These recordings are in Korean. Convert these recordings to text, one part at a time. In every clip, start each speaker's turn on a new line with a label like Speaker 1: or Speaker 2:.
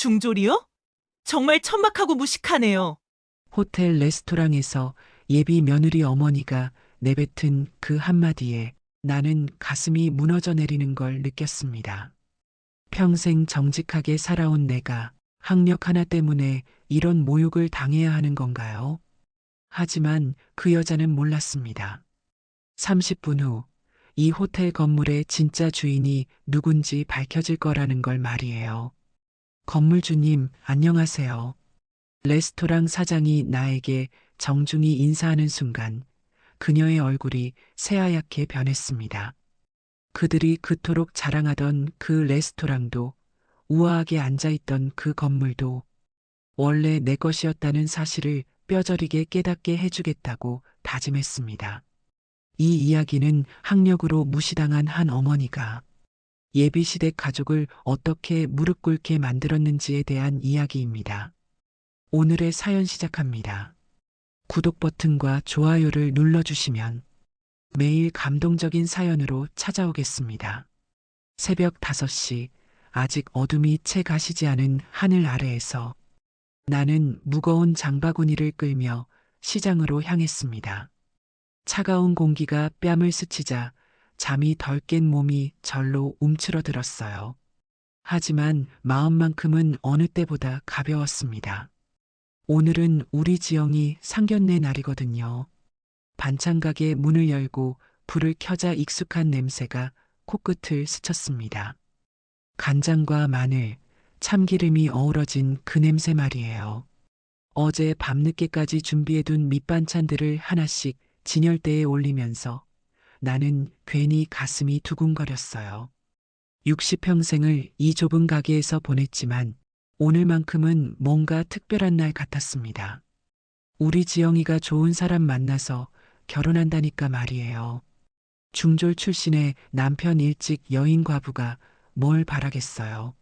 Speaker 1: 중졸이요? 정말 천박하고 무식하네요.
Speaker 2: 호텔 레스토랑에서 예비 며느리 어머니가 내뱉은 그 한마디에 나는 가슴이 무너져 내리는 걸 느꼈습니다. 평생 정직하게 살아온 내가 학력 하나 때문에 이런 모욕을 당해야 하는 건가요? 하지만 그 여자는 몰랐습니다. 30분 후, 이 호텔 건물의 진짜 주인이 누군지 밝혀질 거라는 걸 말이에요. 건물주님, 안녕하세요. 레스토랑 사장이 나에게 정중히 인사하는 순간 그녀의 얼굴이 새하얗게 변했습니다. 그들이 그토록 자랑하던 그 레스토랑도 우아하게 앉아있던 그 건물도 원래 내 것이었다는 사실을 뼈저리게 깨닫게 해주겠다고 다짐했습니다. 이 이야기는 학력으로 무시당한 한 어머니가 예비시댁 가족을 어떻게 무릎 꿇게 만들었는지에 대한 이야기입니다. 오늘의 사연 시작합니다. 구독 버튼과 좋아요를 눌러주시면 매일 감동적인 사연으로 찾아오겠습니다. 새벽 5시, 아직 어둠이 채 가시지 않은 하늘 아래에서 나는 무거운 장바구니를 끌며 시장으로 향했습니다. 차가운 공기가 뺨을 스치자 잠이 덜 깬 몸이 절로 움츠러들었어요. 하지만 마음만큼은 어느 때보다 가벼웠습니다. 오늘은 우리 지영이 상견례 날이거든요. 반찬 가게 문을 열고 불을 켜자 익숙한 냄새가 코끝을 스쳤습니다. 간장과 마늘, 참기름이 어우러진 그 냄새 말이에요. 어제 밤늦게까지 준비해둔 밑반찬들을 하나씩 진열대에 올리면서 나는 괜히 가슴이 두근거렸어요. 60평생을 이 좁은 가게에서 보냈지만 오늘만큼은 뭔가 특별한 날 같았습니다. 우리 지영이가 좋은 사람 만나서 결혼한다니까 말이에요. 중졸 출신의 남편 일찍 여인 과부가 뭘 바라겠어요.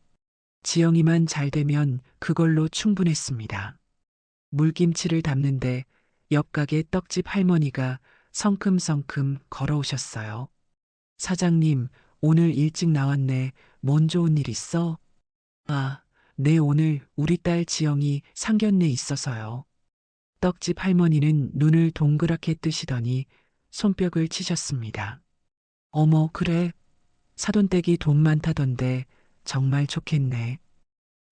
Speaker 2: 지영이만 잘 되면 그걸로 충분했습니다. 물김치를 담는데 옆 가게 떡집 할머니가 성큼성큼 걸어오셨어요. 사장님, 오늘 일찍 나왔네. 뭔 좋은 일 있어? 아, 네, 오늘 우리 딸 지영이 상견례 있어서요. 떡집 할머니는 눈을 동그랗게 뜨시더니 손뼉을 치셨습니다. 어머, 그래. 사돈댁이 돈 많다던데 정말 좋겠네.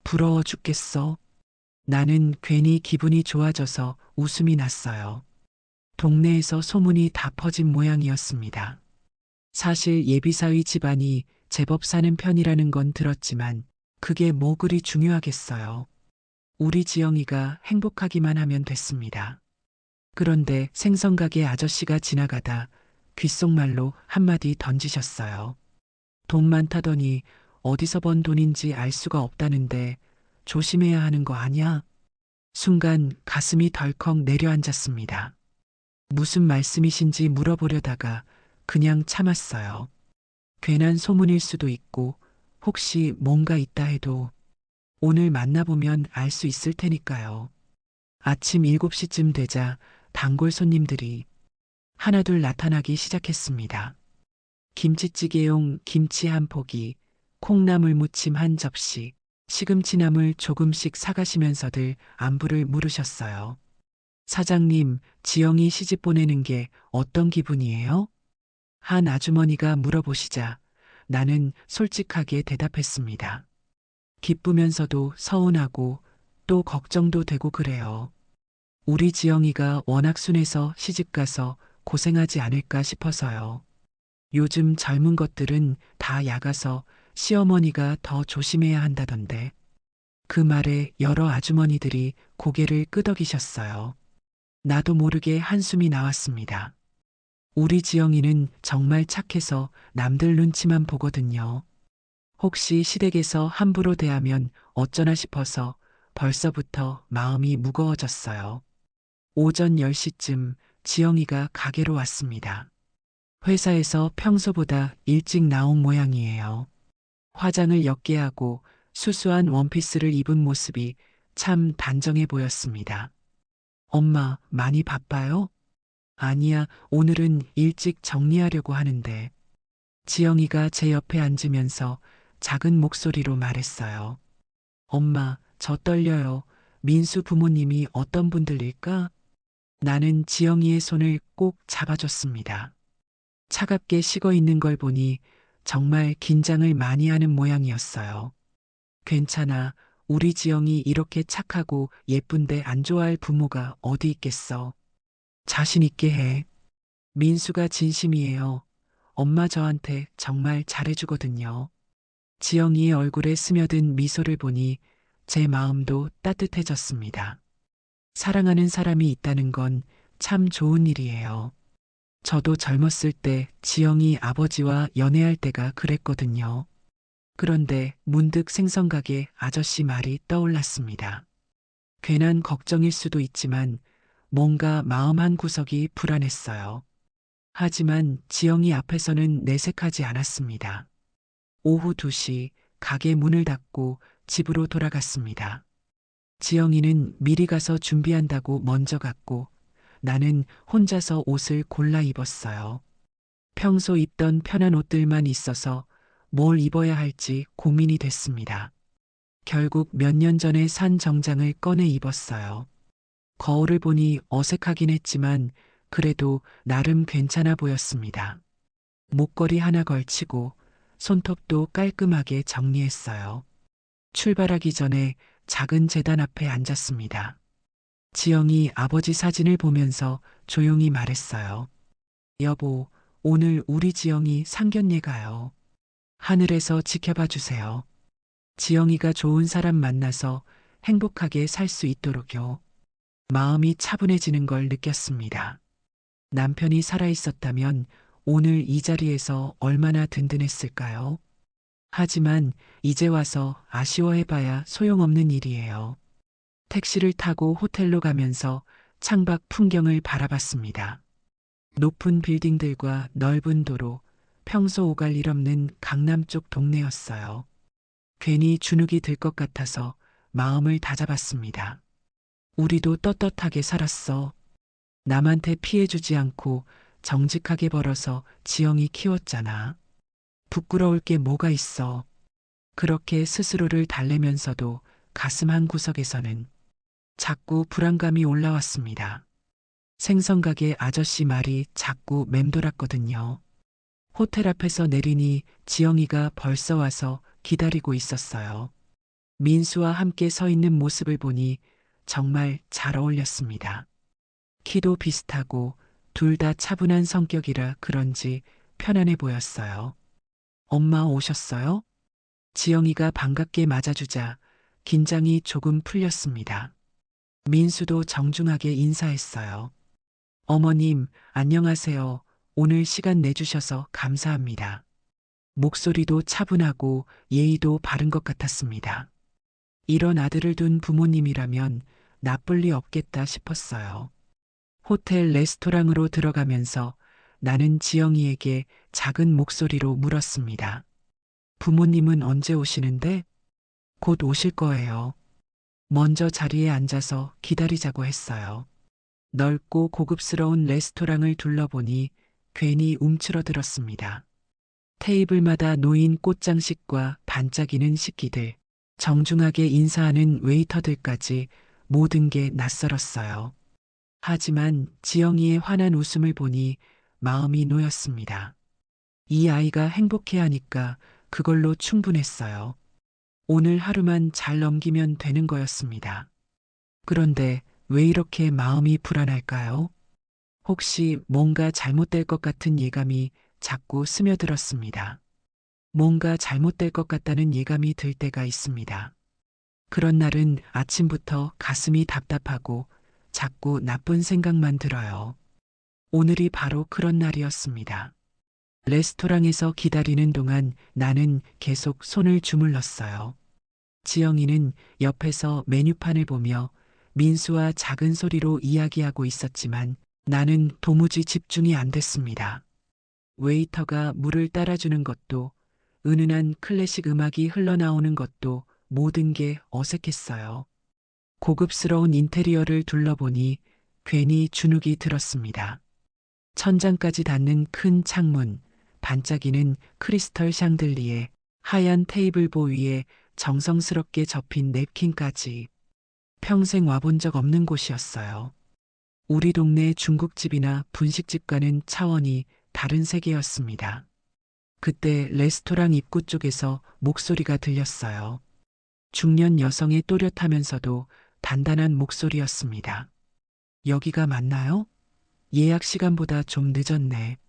Speaker 2: 부러워 죽겠어. 나는 괜히 기분이 좋아져서 웃음이 났어요. 동네에서 소문이 다 퍼진 모양이었습니다. 사실 예비사위 집안이 제법 사는 편이라는 건 들었지만 그게 뭐 그리 중요하겠어요. 우리 지영이가 행복하기만 하면 됐습니다. 그런데 생선가게 아저씨가 지나가다 귓속말로 한마디 던지셨어요. 돈 많다더니 어디서 번 돈인지 알 수가 없다는데 조심해야 하는 거 아냐? 순간 가슴이 덜컥 내려앉았습니다. 무슨 말씀이신지 물어보려다가 그냥 참았어요. 괜한 소문일 수도 있고 혹시 뭔가 있다 해도 오늘 만나보면 알 수 있을 테니까요. 아침 7시쯤 되자 단골 손님들이 하나둘 나타나기 시작했습니다. 김치찌개용 김치 한 포기, 콩나물 무침 한 접시, 시금치나물 조금씩 사가시면서들 안부를 물으셨어요. 사장님, 지영이 시집 보내는 게 어떤 기분이에요? 한 아주머니가 물어보시자 나는 솔직하게 대답했습니다. 기쁘면서도 서운하고 또 걱정도 되고 그래요. 우리 지영이가 워낙 순해서 시집가서 고생하지 않을까 싶어서요. 요즘 젊은 것들은 다 야가서 시어머니가 더 조심해야 한다던데. 그 말에 여러 아주머니들이 고개를 끄덕이셨어요. 나도 모르게 한숨이 나왔습니다. 우리 지영이는 정말 착해서 남들 눈치만 보거든요. 혹시 시댁에서 함부로 대하면 어쩌나 싶어서 벌써부터 마음이 무거워졌어요. 오전 10시쯤 지영이가 가게로 왔습니다. 회사에서 평소보다 일찍 나온 모양이에요. 화장을 옅게 하고 수수한 원피스를 입은 모습이 참 단정해 보였습니다. 엄마, 많이 바빠요? 아니야, 오늘은 일찍 정리하려고 하는데. 지영이가 제 옆에 앉으면서 작은 목소리로 말했어요. 엄마, 저 떨려요. 민수 부모님이 어떤 분들일까? 나는 지영이의 손을 꼭 잡아줬습니다. 차갑게 식어 있는 걸 보니 정말 긴장을 많이 하는 모양이었어요. 괜찮아. 우리 지영이 이렇게 착하고 예쁜데 안 좋아할 부모가 어디 있겠어. 자신 있게 해. 민수가 진심이에요. 엄마 저한테 정말 잘해주거든요. 지영이의 얼굴에 스며든 미소를 보니 제 마음도 따뜻해졌습니다. 사랑하는 사람이 있다는 건 참 좋은 일이에요. 저도 젊었을 때 지영이 아버지와 연애할 때가 그랬거든요. 그런데 문득 생선가게 아저씨 말이 떠올랐습니다. 괜한 걱정일 수도 있지만 뭔가 마음 한 구석이 불안했어요. 하지만 지영이 앞에서는 내색하지 않았습니다. 오후 2시 가게 문을 닫고 집으로 돌아갔습니다. 지영이는 미리 가서 준비한다고 먼저 갔고 나는 혼자서 옷을 골라 입었어요. 평소 입던 편한 옷들만 있어서 뭘 입어야 할지 고민이 됐습니다. 결국 몇 년 전에 산 정장을 꺼내 입었어요. 거울을 보니 어색하긴 했지만 그래도 나름 괜찮아 보였습니다. 목걸이 하나 걸치고 손톱도 깔끔하게 정리했어요. 출발하기 전에 작은 제단 앞에 앉았습니다. 지영이 아버지 사진을 보면서 조용히 말했어요. 여보, 오늘 우리 지영이 상견례 가요. 하늘에서 지켜봐 주세요. 지영이가 좋은 사람 만나서 행복하게 살 수 있도록요. 마음이 차분해지는 걸 느꼈습니다. 남편이 살아있었다면 오늘 이 자리에서 얼마나 든든했을까요? 하지만 이제 와서 아쉬워해봐야 소용없는 일이에요. 택시를 타고 호텔로 가면서 창밖 풍경을 바라봤습니다. 높은 빌딩들과 넓은 도로, 평소 오갈 일 없는 강남 쪽 동네였어요. 괜히 주눅이 들 것 같아서 마음을 다잡았습니다. 우리도 떳떳하게 살았어. 남한테 피해주지 않고 정직하게 벌어서 지영이 키웠잖아. 부끄러울 게 뭐가 있어. 그렇게 스스로를 달래면서도 가슴 한 구석에서는 자꾸 불안감이 올라왔습니다. 생선가게 아저씨 말이 자꾸 맴돌았거든요. 호텔 앞에서 내리니 지영이가 벌써 와서 기다리고 있었어요. 민수와 함께 서 있는 모습을 보니 정말 잘 어울렸습니다. 키도 비슷하고 둘 다 차분한 성격이라 그런지 편안해 보였어요. 엄마 오셨어요? 지영이가 반갑게 맞아주자 긴장이 조금 풀렸습니다. 민수도 정중하게 인사했어요. 어머님, 안녕하세요. 오늘 시간 내주셔서 감사합니다. 목소리도 차분하고 예의도 바른 것 같았습니다. 이런 아들을 둔 부모님이라면 나쁠 리 없겠다 싶었어요. 호텔 레스토랑으로 들어가면서 나는 지영이에게 작은 목소리로 물었습니다. 부모님은 언제 오시는데? 곧 오실 거예요. 먼저 자리에 앉아서 기다리자고 했어요. 넓고 고급스러운 레스토랑을 둘러보니 괜히 움츠러들었습니다. 테이블마다 놓인 꽃장식과 반짝이는 식기들, 정중하게 인사하는 웨이터들까지 모든 게 낯설었어요. 하지만 지영이의 환한 웃음을 보니 마음이 놓였습니다. 이 아이가 행복해하니까 그걸로 충분했어요. 오늘 하루만 잘 넘기면 되는 거였습니다. 그런데 왜 이렇게 마음이 불안할까요? 혹시 뭔가 잘못될 것 같은 예감이 자꾸 스며들었습니다. 뭔가 잘못될 것 같다는 예감이 들 때가 있습니다. 그런 날은 아침부터 가슴이 답답하고 자꾸 나쁜 생각만 들어요. 오늘이 바로 그런 날이었습니다. 레스토랑에서 기다리는 동안 나는 계속 손을 주물렀어요. 지영이는 옆에서 메뉴판을 보며 민수와 작은 소리로 이야기하고 있었지만 나는 도무지 집중이 안 됐습니다. 웨이터가 물을 따라주는 것도 은은한 클래식 음악이 흘러나오는 것도 모든 게 어색했어요. 고급스러운 인테리어를 둘러보니 괜히 주눅이 들었습니다. 천장까지 닿는 큰 창문, 반짝이는 크리스털 샹들리에, 하얀 테이블보 위에 정성스럽게 접힌 냅킨까지. 평생 와본 적 없는 곳이었어요. 우리 동네 중국집이나 분식집과는 차원이 다른 세계였습니다. 그때 레스토랑 입구 쪽에서 목소리가 들렸어요. 중년 여성의 또렷하면서도 단단한 목소리였습니다. 여기가 맞나요? 예약 시간보다 좀 늦었네.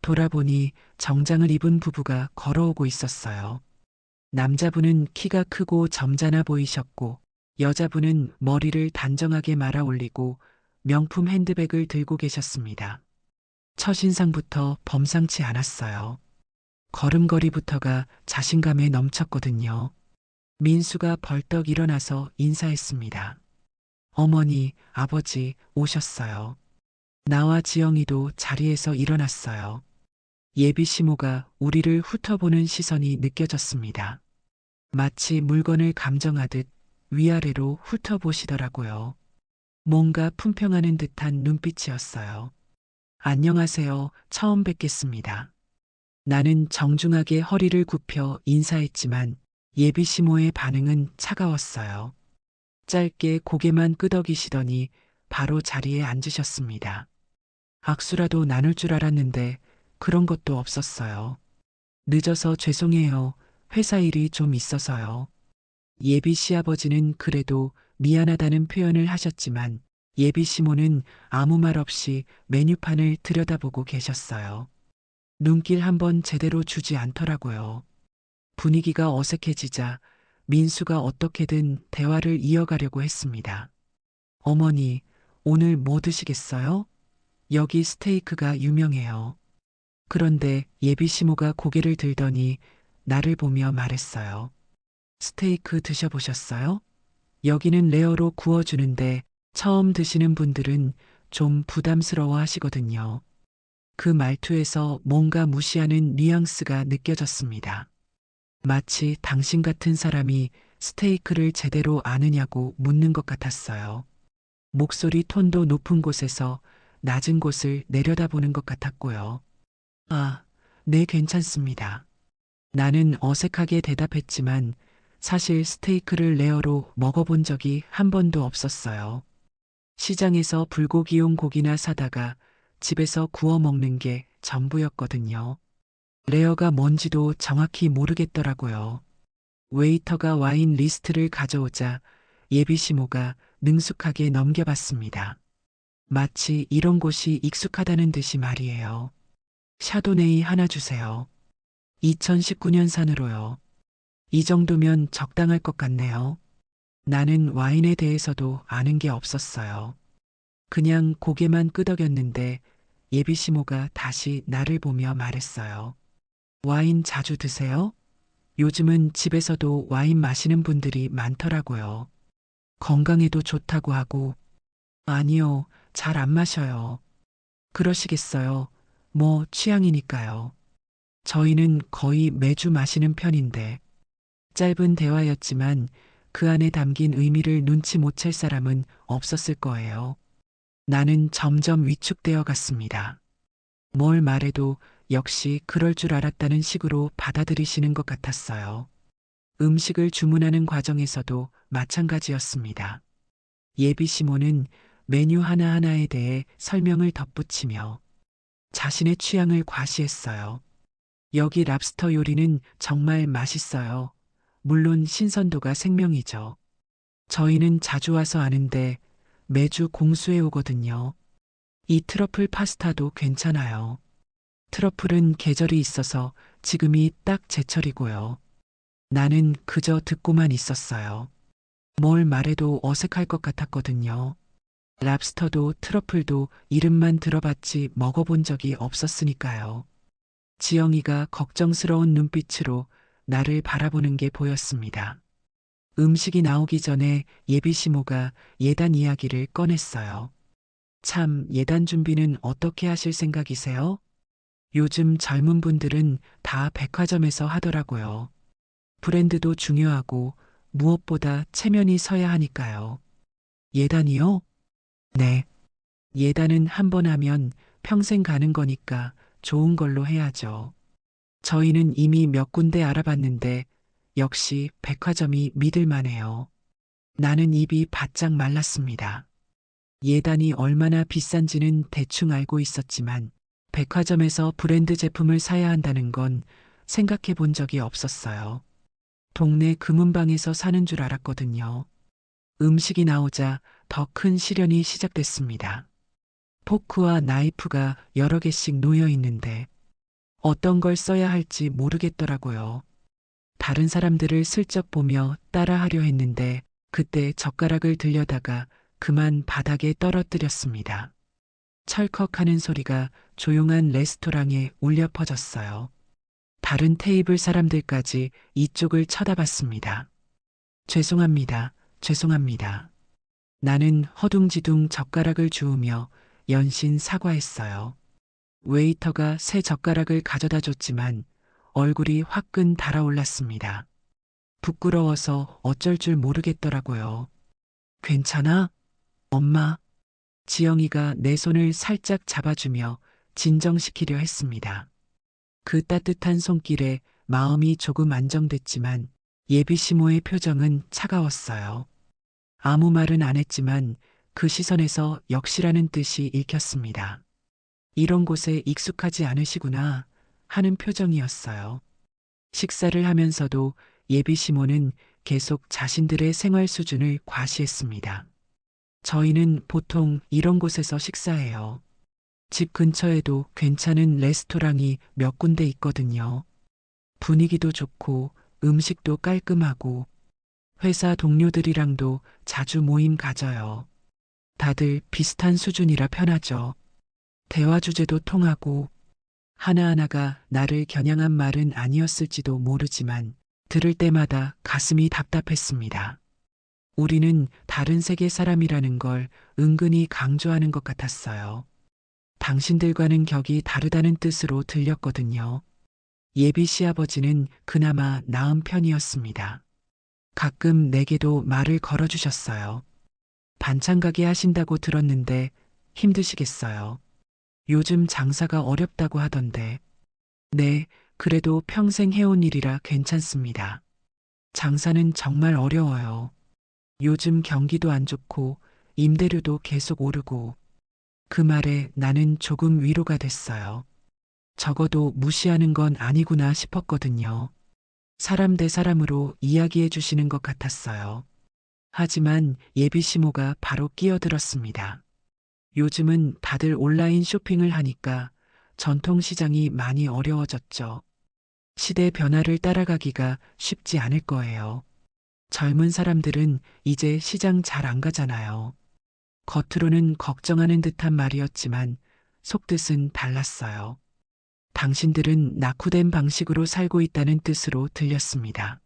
Speaker 2: 돌아보니 정장을 입은 부부가 걸어오고 있었어요. 남자분은 키가 크고 점잖아 보이셨고, 여자분은 머리를 단정하게 말아 올리고 명품 핸드백을 들고 계셨습니다. 첫인상부터 범상치 않았어요. 걸음걸이부터가 자신감에 넘쳤거든요. 민수가 벌떡 일어나서 인사했습니다. 어머니, 아버지 오셨어요. 나와 지영이도 자리에서 일어났어요. 예비 시모가 우리를 훑어보는 시선이 느껴졌습니다. 마치 물건을 감정하듯 위아래로 훑어보시더라고요. 뭔가 품평하는 듯한 눈빛이었어요. 안녕하세요. 처음 뵙겠습니다. 나는 정중하게 허리를 굽혀 인사했지만 예비 시모의 반응은 차가웠어요. 짧게 고개만 끄덕이시더니 바로 자리에 앉으셨습니다. 악수라도 나눌 줄 알았는데 그런 것도 없었어요. 늦어서 죄송해요. 회사 일이 좀 있어서요. 예비 시아버지는 그래도 미안하다는 표현을 하셨지만 예비 시모는 아무 말 없이 메뉴판을 들여다보고 계셨어요. 눈길 한번 제대로 주지 않더라고요. 분위기가 어색해지자 민수가 어떻게든 대화를 이어가려고 했습니다. 어머니, 오늘 뭐 드시겠어요? 여기 스테이크가 유명해요. 그런데 예비 시모가 고개를 들더니 나를 보며 말했어요. 스테이크 드셔보셨어요? 여기는 레어로 구워주는데 처음 드시는 분들은 좀 부담스러워 하시거든요. 그 말투에서 뭔가 무시하는 뉘앙스가 느껴졌습니다. 마치 당신 같은 사람이 스테이크를 제대로 아느냐고 묻는 것 같았어요. 목소리 톤도 높은 곳에서 낮은 곳을 내려다보는 것 같았고요. 아, 네, 괜찮습니다. 나는 어색하게 대답했지만 사실 스테이크를 레어로 먹어본 적이 한 번도 없었어요. 시장에서 불고기용 고기나 사다가 집에서 구워 먹는 게 전부였거든요. 레어가 뭔지도 정확히 모르겠더라고요. 웨이터가 와인 리스트를 가져오자 예비 시모가 능숙하게 넘겨봤습니다. 마치 이런 곳이 익숙하다는 듯이 말이에요. 샤도네이 하나 주세요. 2019년산으로요. 이 정도면 적당할 것 같네요. 나는 와인에 대해서도 아는 게 없었어요. 그냥 고개만 끄덕였는데 예비 시모가 다시 나를 보며 말했어요. 와인 자주 드세요? 요즘은 집에서도 와인 마시는 분들이 많더라고요. 건강에도 좋다고 하고. 아니요, 잘 안 마셔요. 그러시겠어요. 뭐 취향이니까요. 저희는 거의 매주 마시는 편인데. 짧은 대화였지만 그 안에 담긴 의미를 눈치 못 챌 사람은 없었을 거예요. 나는 점점 위축되어 갔습니다. 뭘 말해도 역시 그럴 줄 알았다는 식으로 받아들이시는 것 같았어요. 음식을 주문하는 과정에서도 마찬가지였습니다. 예비 시모는 메뉴 하나하나에 대해 설명을 덧붙이며 자신의 취향을 과시했어요. 여기 랍스터 요리는 정말 맛있어요. 물론 신선도가 생명이죠. 저희는 자주 와서 아는데 매주 공수해 오거든요. 이 트러플 파스타도 괜찮아요. 트러플은 계절이 있어서 지금이 딱 제철이고요. 나는 그저 듣고만 있었어요. 뭘 말해도 어색할 것 같았거든요. 랍스터도 트러플도 이름만 들어봤지 먹어본 적이 없었으니까요. 지영이가 걱정스러운 눈빛으로 나를 바라보는 게 보였습니다. 음식이 나오기 전에 예비 시모가 예단 이야기를 꺼냈어요. 참, 예단 준비는 어떻게 하실 생각이세요? 요즘 젊은 분들은 다 백화점에서 하더라고요. 브랜드도 중요하고 무엇보다 체면이 서야 하니까요. 예단이요? 네. 예단은 한 번 하면 평생 가는 거니까 좋은 걸로 해야죠. 저희는 이미 몇 군데 알아봤는데 역시 백화점이 믿을만해요. 나는 입이 바짝 말랐습니다. 예단이 얼마나 비싼지는 대충 알고 있었지만 백화점에서 브랜드 제품을 사야 한다는 건 생각해 본 적이 없었어요. 동네 금은방에서 사는 줄 알았거든요. 음식이 나오자 더 큰 시련이 시작됐습니다. 포크와 나이프가 여러 개씩 놓여 있는데 어떤 걸 써야 할지 모르겠더라고요. 다른 사람들을 슬쩍 보며 따라하려 했는데 그때 젓가락을 들여다가 그만 바닥에 떨어뜨렸습니다. 철컥하는 소리가 조용한 레스토랑에 울려 퍼졌어요. 다른 테이블 사람들까지 이쪽을 쳐다봤습니다. 죄송합니다. 죄송합니다. 나는 허둥지둥 젓가락을 주우며 연신 사과했어요. 웨이터가 새 젓가락을 가져다 줬지만 얼굴이 화끈 달아올랐습니다. 부끄러워서 어쩔 줄 모르겠더라고요. 괜찮아? 엄마. 지영이가 내 손을 살짝 잡아주며 진정시키려 했습니다. 그 따뜻한 손길에 마음이 조금 안정됐지만 예비시모의 표정은 차가웠어요. 아무 말은 안 했지만 그 시선에서 역시라는 뜻이 읽혔습니다. 이런 곳에 익숙하지 않으시구나 하는 표정이었어요. 식사를 하면서도 예비시모는 계속 자신들의 생활 수준을 과시했습니다. 저희는 보통 이런 곳에서 식사해요. 집 근처에도 괜찮은 레스토랑이 몇 군데 있거든요. 분위기도 좋고 음식도 깔끔하고 회사 동료들이랑도 자주 모임 가져요. 다들 비슷한 수준이라 편하죠. 대화 주제도 통하고 하나하나가 나를 겨냥한 말은 아니었을지도 모르지만 들을 때마다 가슴이 답답했습니다. 우리는 다른 세계 사람이라는 걸 은근히 강조하는 것 같았어요. 당신들과는 격이 다르다는 뜻으로 들렸거든요. 예비 시아버지는 그나마 나은 편이었습니다. 가끔 내게도 말을 걸어주셨어요. 반찬 가게 하신다고 들었는데 힘드시겠어요. 요즘 장사가 어렵다고 하던데. 네, 그래도 평생 해온 일이라 괜찮습니다. 장사는 정말 어려워요. 요즘 경기도 안 좋고 임대료도 계속 오르고. 그 말에 나는 조금 위로가 됐어요. 적어도 무시하는 건 아니구나 싶었거든요. 사람 대 사람으로 이야기해 주시는 것 같았어요. 하지만 예비시모가 바로 끼어들었습니다. 요즘은 다들 온라인 쇼핑을 하니까 전통시장이 많이 어려워졌죠. 시대 변화를 따라가기가 쉽지 않을 거예요. 젊은 사람들은 이제 시장 잘 안 가잖아요. 겉으로는 걱정하는 듯한 말이었지만 속뜻은 달랐어요. 당신들은 낙후된 방식으로 살고 있다는 뜻으로 들렸습니다.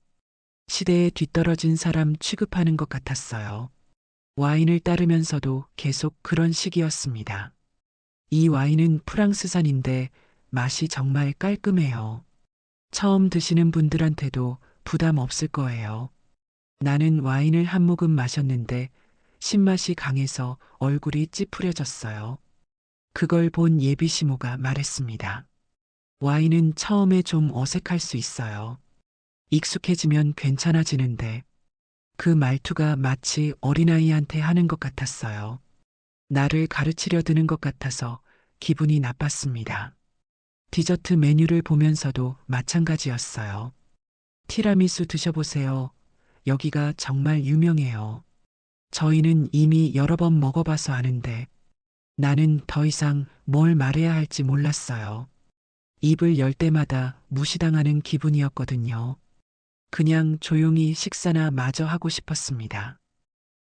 Speaker 2: 시대에 뒤떨어진 사람 취급하는 것 같았어요. 와인을 따르면서도 계속 그런 식이었습니다. 이 와인은 프랑스산인데 맛이 정말 깔끔해요. 처음 드시는 분들한테도 부담 없을 거예요. 나는 와인을 한 모금 마셨는데 신맛이 강해서 얼굴이 찌푸려졌어요. 그걸 본 예비시모가 말했습니다. 와인은 처음에 좀 어색할 수 있어요. 익숙해지면 괜찮아지는데 그 말투가 마치 어린아이한테 하는 것 같았어요. 나를 가르치려 드는 것 같아서 기분이 나빴습니다. 디저트 메뉴를 보면서도 마찬가지였어요. 티라미수 드셔보세요. 여기가 정말 유명해요. 저희는 이미 여러 번 먹어봐서 아는데 나는 더 이상 뭘 말해야 할지 몰랐어요. 입을 열 때마다 무시당하는 기분이었거든요. 그냥 조용히 식사나 마저 하고 싶었습니다.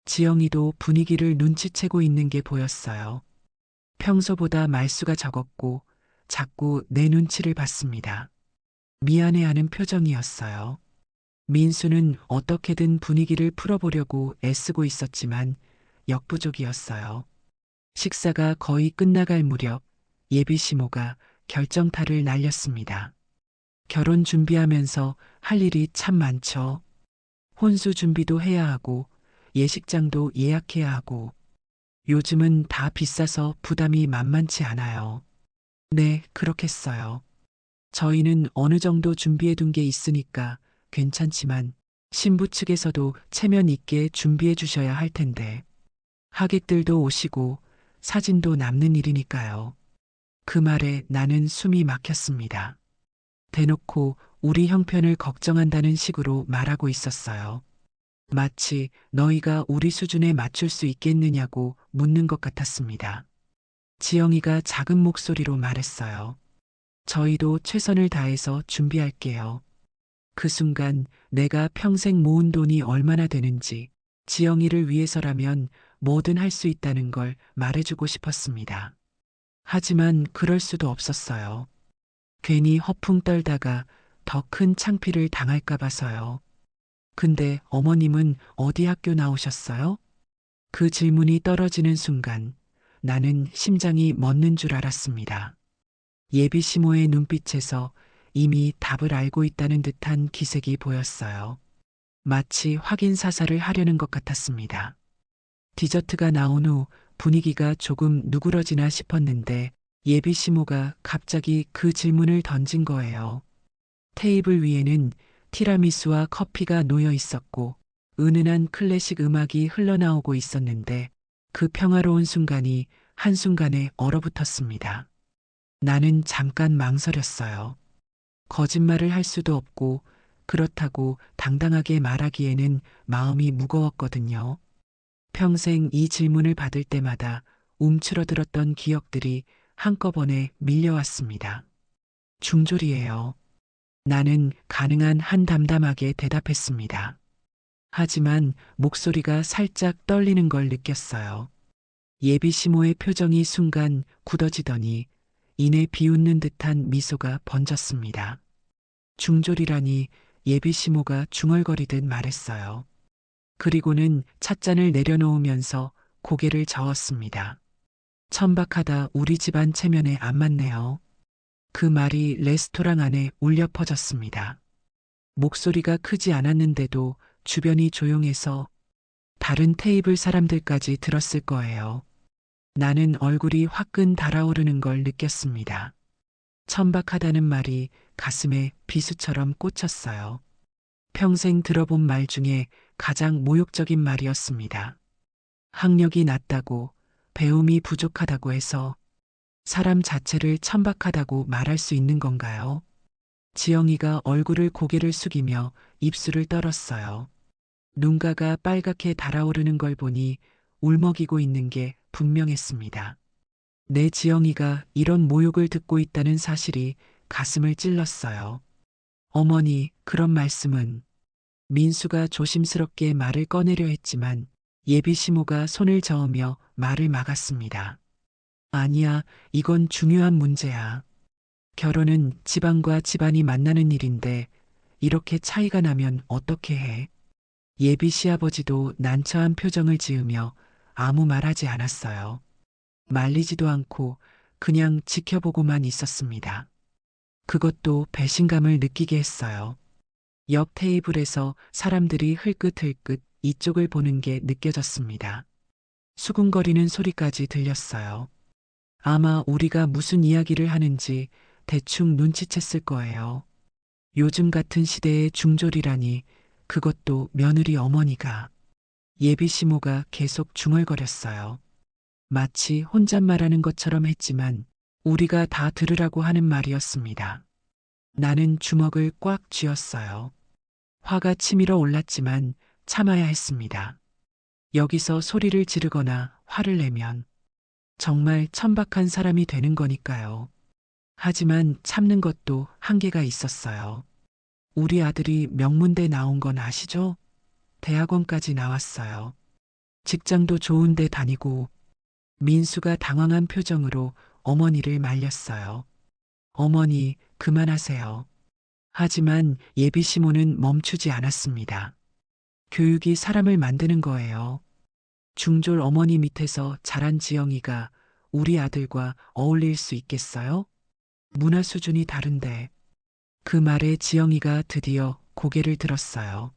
Speaker 2: 지영이도 분위기를 눈치채고 있는 게 보였어요. 평소보다 말수가 적었고 자꾸 내 눈치를 봤습니다. 미안해하는 표정이었어요. 민수는 어떻게든 분위기를 풀어보려고 애쓰고 있었지만 역부족이었어요. 식사가 거의 끝나갈 무렵 예비시모가 결정타를 날렸습니다. 결혼 준비하면서 할 일이 참 많죠. 혼수 준비도 해야 하고 예식장도 예약해야 하고 요즘은 다 비싸서 부담이 만만치 않아요. 네, 그렇겠어요. 저희는 어느 정도 준비해 둔 게 있으니까 괜찮지만 신부 측에서도 체면 있게 준비해 주셔야 할 텐데. 하객들도 오시고 사진도 남는 일이니까요. 그 말에 나는 숨이 막혔습니다. 대놓고 우리 형편을 걱정한다는 식으로 말하고 있었어요. 마치 너희가 우리 수준에 맞출 수 있겠느냐고 묻는 것 같았습니다. 지영이가 작은 목소리로 말했어요. 저희도 최선을 다해서 준비할게요. 그 순간 내가 평생 모은 돈이 얼마나 되는지 지영이를 위해서라면 뭐든 할 수 있다는 걸 말해주고 싶었습니다. 하지만 그럴 수도 없었어요. 괜히 허풍 떨다가 더 큰 창피를 당할까 봐서요. 근데 어머님은 어디 학교 나오셨어요? 그 질문이 떨어지는 순간 나는 심장이 멎는 줄 알았습니다. 예비 시모의 눈빛에서 이미 답을 알고 있다는 듯한 기색이 보였어요. 마치 확인 사살을 하려는 것 같았습니다. 디저트가 나온 후 분위기가 조금 누그러지나 싶었는데 예비 시모가 갑자기 그 질문을 던진 거예요. 테이블 위에는 티라미수와 커피가 놓여 있었고 은은한 클래식 음악이 흘러나오고 있었는데 그 평화로운 순간이 한순간에 얼어붙었습니다. 나는 잠깐 망설였어요. 거짓말을 할 수도 없고 그렇다고 당당하게 말하기에는 마음이 무거웠거든요. 평생 이 질문을 받을 때마다 움츠러들었던 기억들이 한꺼번에 밀려왔습니다. 중졸이에요. 나는 가능한 한 담담하게 대답했습니다. 하지만 목소리가 살짝 떨리는 걸 느꼈어요. 예비 시모의 표정이 순간 굳어지더니 이내 비웃는 듯한 미소가 번졌습니다. 중졸이라니 예비 시모가 중얼거리듯 말했어요. 그리고는 찻잔을 내려놓으면서 고개를 저었습니다. 천박하다 우리 집안 체면에 안 맞네요. 그 말이 레스토랑 안에 울려 퍼졌습니다. 목소리가 크지 않았는데도 주변이 조용해서 다른 테이블 사람들까지 들었을 거예요. 나는 얼굴이 화끈 달아오르는 걸 느꼈습니다. 천박하다는 말이 가슴에 비수처럼 꽂혔어요. 평생 들어본 말 중에 가장 모욕적인 말이었습니다. 학력이 낮다고, 배움이 부족하다고 해서 사람 자체를 천박하다고 말할 수 있는 건가요? 지영이가 얼굴을 고개를 숙이며 입술을 떨었어요. 눈가가 빨갛게 달아오르는 걸 보니 울먹이고 있는 게 분명했습니다. 내 지영이가 이런 모욕을 듣고 있다는 사실이 가슴을 찔렀어요. 어머니, 그런 말씀은. 민수가 조심스럽게 말을 꺼내려 했지만 예비 시모가 손을 저으며 말을 막았습니다. 아니야, 이건 중요한 문제야. 결혼은 집안과 집안이 만나는 일인데 이렇게 차이가 나면 어떻게 해? 예비 시아버지도 난처한 표정을 지으며 아무 말하지 않았어요. 말리지도 않고 그냥 지켜보고만 있었습니다. 그것도 배신감을 느끼게 했어요. 옆 테이블에서 사람들이 흘끗흘끗 이쪽을 보는 게 느껴졌습니다. 수군거리는 소리까지 들렸어요. 아마 우리가 무슨 이야기를 하는지 대충 눈치챘을 거예요. 요즘 같은 시대의 중졸이라니, 그것도 며느리 어머니가. 예비 시모가 계속 중얼거렸어요. 마치 혼잣말하는 것처럼 했지만 우리가 다 들으라고 하는 말이었습니다. 나는 주먹을 꽉 쥐었어요. 화가 치밀어 올랐지만 참아야 했습니다. 여기서 소리를 지르거나 화를 내면 정말 천박한 사람이 되는 거니까요. 하지만 참는 것도 한계가 있었어요. 우리 아들이 명문대 나온 건 아시죠? 대학원까지 나왔어요. 직장도 좋은 데 다니고. 민수가 당황한 표정으로 어머니를 말렸어요. 어머니, 그만하세요. 하지만 예비 시모는 멈추지 않았습니다. 교육이 사람을 만드는 거예요. 중졸 어머니 밑에서 자란 지영이가 우리 아들과 어울릴 수 있겠어요? 문화 수준이 다른데. 그 말에 지영이가 드디어 고개를 들었어요.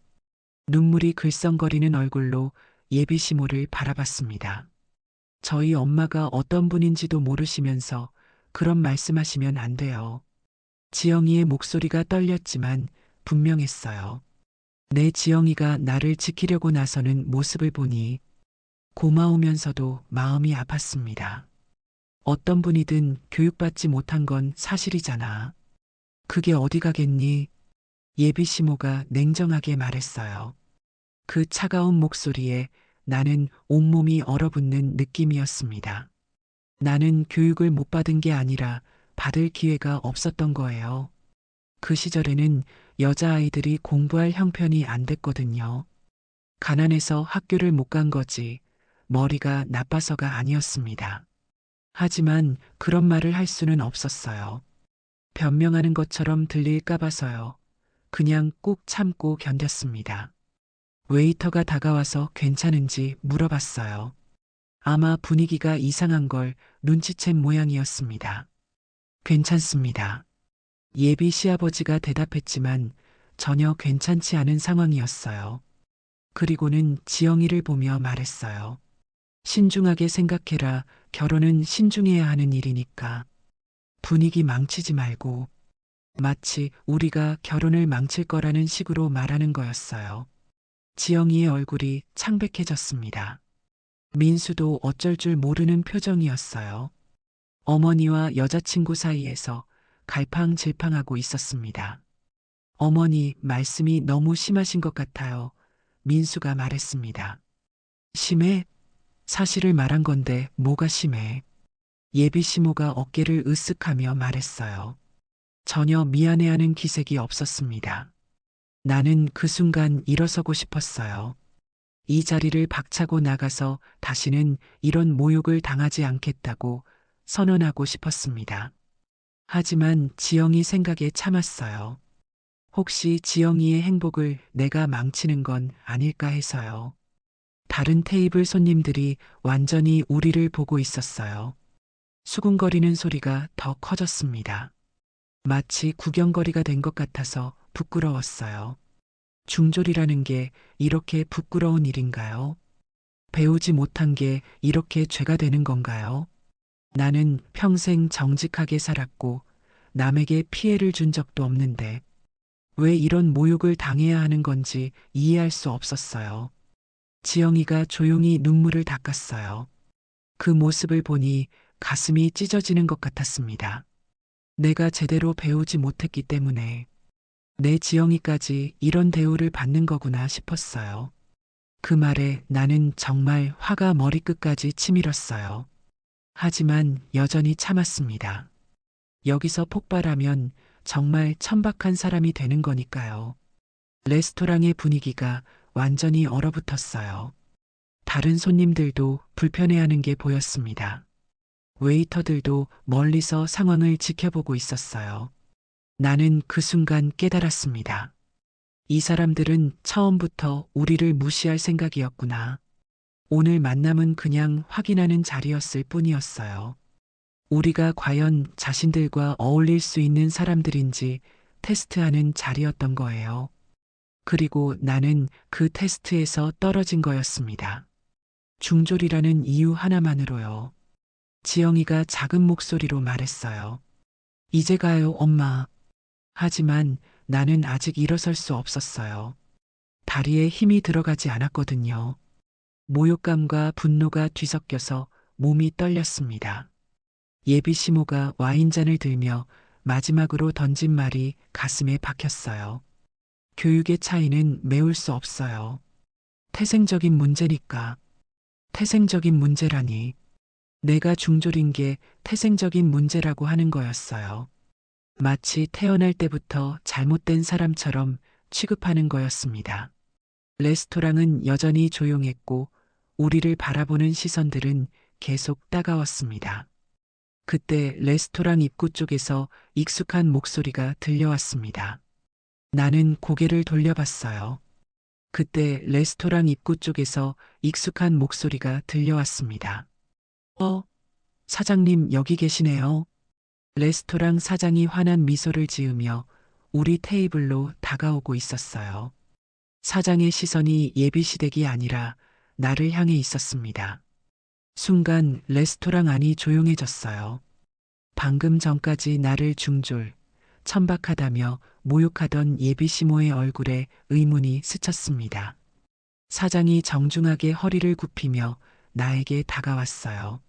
Speaker 2: 눈물이 글썽거리는 얼굴로 예비 시모를 바라봤습니다. 저희 엄마가 어떤 분인지도 모르시면서 그런 말씀하시면 안 돼요. 지영이의 목소리가 떨렸지만 분명했어요. 내 지영이가 나를 지키려고 나서는 모습을 보니 고마우면서도 마음이 아팠습니다. 어떤 분이든 교육받지 못한 건 사실이잖아. 그게 어디 가겠니? 예비 시모가 냉정하게 말했어요. 그 차가운 목소리에 나는 온몸이 얼어붙는 느낌이었습니다. 나는 교육을 못 받은 게 아니라 받을 기회가 없었던 거예요. 그 시절에는 여자아이들이 공부할 형편이 안 됐거든요. 가난해서 학교를 못 간 거지, 머리가 나빠서가 아니었습니다. 하지만 그런 말을 할 수는 없었어요. 변명하는 것처럼 들릴까 봐서요. 그냥 꾹 참고 견뎠습니다. 웨이터가 다가와서 괜찮은지 물어봤어요. 아마 분위기가 이상한 걸 눈치챈 모양이었습니다. 괜찮습니다. 예비 시아버지가 대답했지만 전혀 괜찮지 않은 상황이었어요. 그리고는 지영이를 보며 말했어요. 신중하게 생각해라. 결혼은 신중해야 하는 일이니까. 분위기 망치지 말고. 마치 우리가 결혼을 망칠 거라는 식으로 말하는 거였어요. 지영이의 얼굴이 창백해졌습니다. 민수도 어쩔 줄 모르는 표정이었어요. 어머니와 여자친구 사이에서 갈팡질팡하고 있었습니다. 어머니, 말씀이 너무 심하신 것 같아요. 민수가 말했습니다. 심해? 사실을 말한 건데 뭐가 심해? 예비 시모가 어깨를 으쓱하며 말했어요. 전혀 미안해하는 기색이 없었습니다. 나는 그 순간 일어서고 싶었어요. 이 자리를 박차고 나가서 다시는 이런 모욕을 당하지 않겠다고 선언하고 싶었습니다. 하지만 지영이 생각에 참았어요. 혹시 지영이의 행복을 내가 망치는 건 아닐까 해서요. 다른 테이블 손님들이 완전히 우리를 보고 있었어요. 수군거리는 소리가 더 커졌습니다. 마치 구경거리가 된 것 같아서 부끄러웠어요. 중졸이라는 게 이렇게 부끄러운 일인가요? 배우지 못한 게 이렇게 죄가 되는 건가요? 나는 평생 정직하게 살았고 남에게 피해를 준 적도 없는데 왜 이런 모욕을 당해야 하는 건지 이해할 수 없었어요. 지영이가 조용히 눈물을 닦았어요. 그 모습을 보니 가슴이 찢어지는 것 같았습니다. 내가 제대로 배우지 못했기 때문에 내 지영이까지 이런 대우를 받는 거구나 싶었어요. 그 말에 나는 정말 화가 머리끝까지 치밀었어요. 하지만 여전히 참았습니다. 여기서 폭발하면 정말 천박한 사람이 되는 거니까요. 레스토랑의 분위기가 완전히 얼어붙었어요. 다른 손님들도 불편해하는 게 보였습니다. 웨이터들도 멀리서 상황을 지켜보고 있었어요. 나는 그 순간 깨달았습니다. 이 사람들은 처음부터 우리를 무시할 생각이었구나. 오늘 만남은 그냥 확인하는 자리였을 뿐이었어요. 우리가 과연 자신들과 어울릴 수 있는 사람들인지 테스트하는 자리였던 거예요. 그리고 나는 그 테스트에서 떨어진 거였습니다. 중졸이라는 이유 하나만으로요. 지영이가 작은 목소리로 말했어요. 이제 가요, 엄마. 하지만 나는 아직 일어설 수 없었어요. 다리에 힘이 들어가지 않았거든요. 모욕감과 분노가 뒤섞여서 몸이 떨렸습니다. 예비 시모가 와인잔을 들며 마지막으로 던진 말이 가슴에 박혔어요. 교육의 차이는 메울 수 없어요. 태생적인 문제니까. 태생적인 문제라니. 내가 중졸인 게 태생적인 문제라고 하는 거였어요. 마치 태어날 때부터 잘못된 사람처럼 취급하는 거였습니다. 레스토랑은 여전히 조용했고 우리를 바라보는 시선들은 계속 따가웠습니다. 그때 레스토랑 입구 쪽에서 익숙한 목소리가 들려왔습니다. 나는 고개를 돌려봤어요. 그때 레스토랑 입구 쪽에서 익숙한 목소리가 들려왔습니다. 사장님 여기 계시네요. 레스토랑 사장이 환한 미소를 지으며 우리 테이블로 다가오고 있었어요. 사장의 시선이 예비시댁이 아니라 나를 향해 있었습니다. 순간 레스토랑 안이 조용해졌어요. 방금 전까지 나를 중졸, 천박하다며 모욕하던 예비 시모의 얼굴에 의문이 스쳤습니다. 사장이 정중하게 허리를 굽히며 나에게 다가왔어요.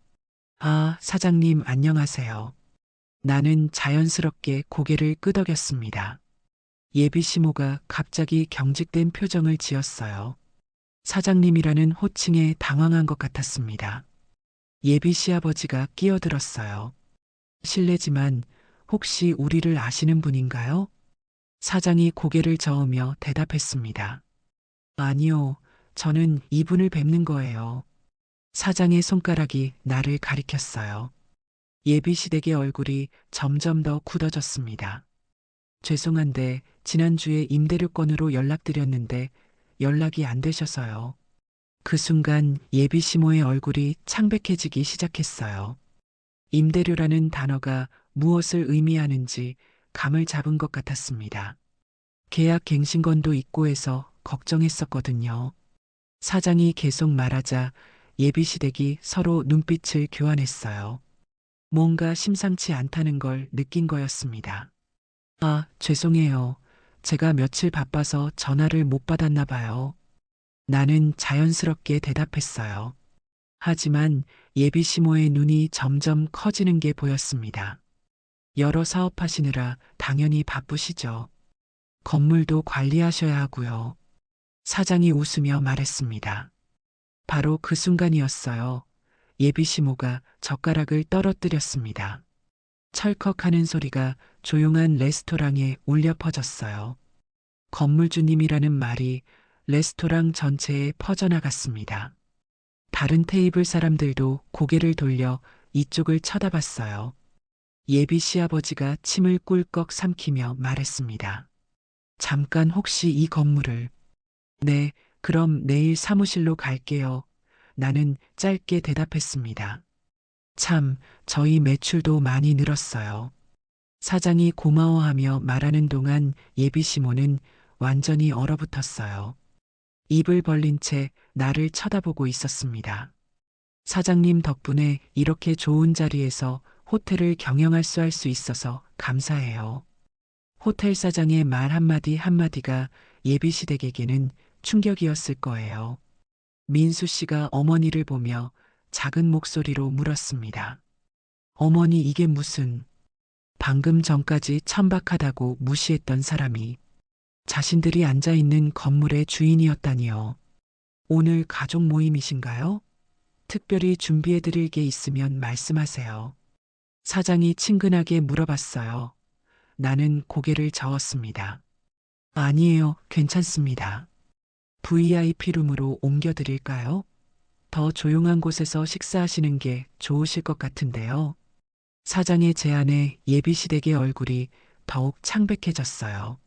Speaker 2: 아, 사장님 안녕하세요. 나는 자연스럽게 고개를 끄덕였습니다. 예비 시모가 갑자기 경직된 표정을 지었어요. 사장님이라는 호칭에 당황한 것 같았습니다. 예비 시아버지가 끼어들었어요. 실례지만 혹시 우리를 아시는 분인가요? 사장이 고개를 저으며 대답했습니다. 아니요, 저는 이분을 뵙는 거예요. 사장의 손가락이 나를 가리켰어요. 예비 시댁의 얼굴이 점점 더 굳어졌습니다. 죄송한데 지난주에 임대료건으로 연락드렸는데 연락이 안 되셔서요. 그 순간 예비 시모의 얼굴이 창백해지기 시작했어요. 임대료라는 단어가 무엇을 의미하는지 감을 잡은 것 같았습니다. 계약 갱신건도 있고 해서 걱정했었거든요. 사장이 계속 말하자 예비 시댁이 서로 눈빛을 교환했어요. 뭔가 심상치 않다는 걸 느낀 거였습니다. 아, 죄송해요. 제가 며칠 바빠서 전화를 못 받았나 봐요. 나는 자연스럽게 대답했어요. 하지만 예비 시모의 눈이 점점 커지는 게 보였습니다. 여러 사업하시느라 당연히 바쁘시죠. 건물도 관리하셔야 하고요. 사장이 웃으며 말했습니다. 바로 그 순간이었어요. 예비 시모가 젓가락을 떨어뜨렸습니다. 철컥하는 소리가 조용한 레스토랑에 울려 퍼졌어요. 건물주님이라는 말이 레스토랑 전체에 퍼져나갔습니다. 다른 테이블 사람들도 고개를 돌려 이쪽을 쳐다봤어요. 예비 시아버지가 침을 꿀꺽 삼키며 말했습니다. 잠깐 혹시 이 건물을. 네, 그럼 내일 사무실로 갈게요. 나는 짧게 대답했습니다. 참, 저희 매출도 많이 늘었어요. 사장이 고마워하며 말하는 동안 예비 시모는 완전히 얼어붙었어요. 입을 벌린 채 나를 쳐다보고 있었습니다. 사장님 덕분에 이렇게 좋은 자리에서 호텔을 경영할 수 있어서 감사해요. 호텔 사장의 말 한마디 한마디가 예비 시댁에게는 충격이었을 거예요. 민수 씨가 어머니를 보며 작은 목소리로 물었습니다. 어머니 이게 무슨... 방금 전까지 천박하다고 무시했던 사람이 자신들이 앉아 있는 건물의 주인이었다니요. 오늘 가족 모임이신가요? 특별히 준비해드릴 게 있으면 말씀하세요. 사장이 친근하게 물어봤어요. 나는 고개를 저었습니다. 아니에요, 괜찮습니다. VIP룸으로 옮겨드릴까요? 더 조용한 곳에서 식사하시는 게 좋으실 것 같은데요. 사장의 제안에 예비 시댁의 얼굴이 더욱 창백해졌어요.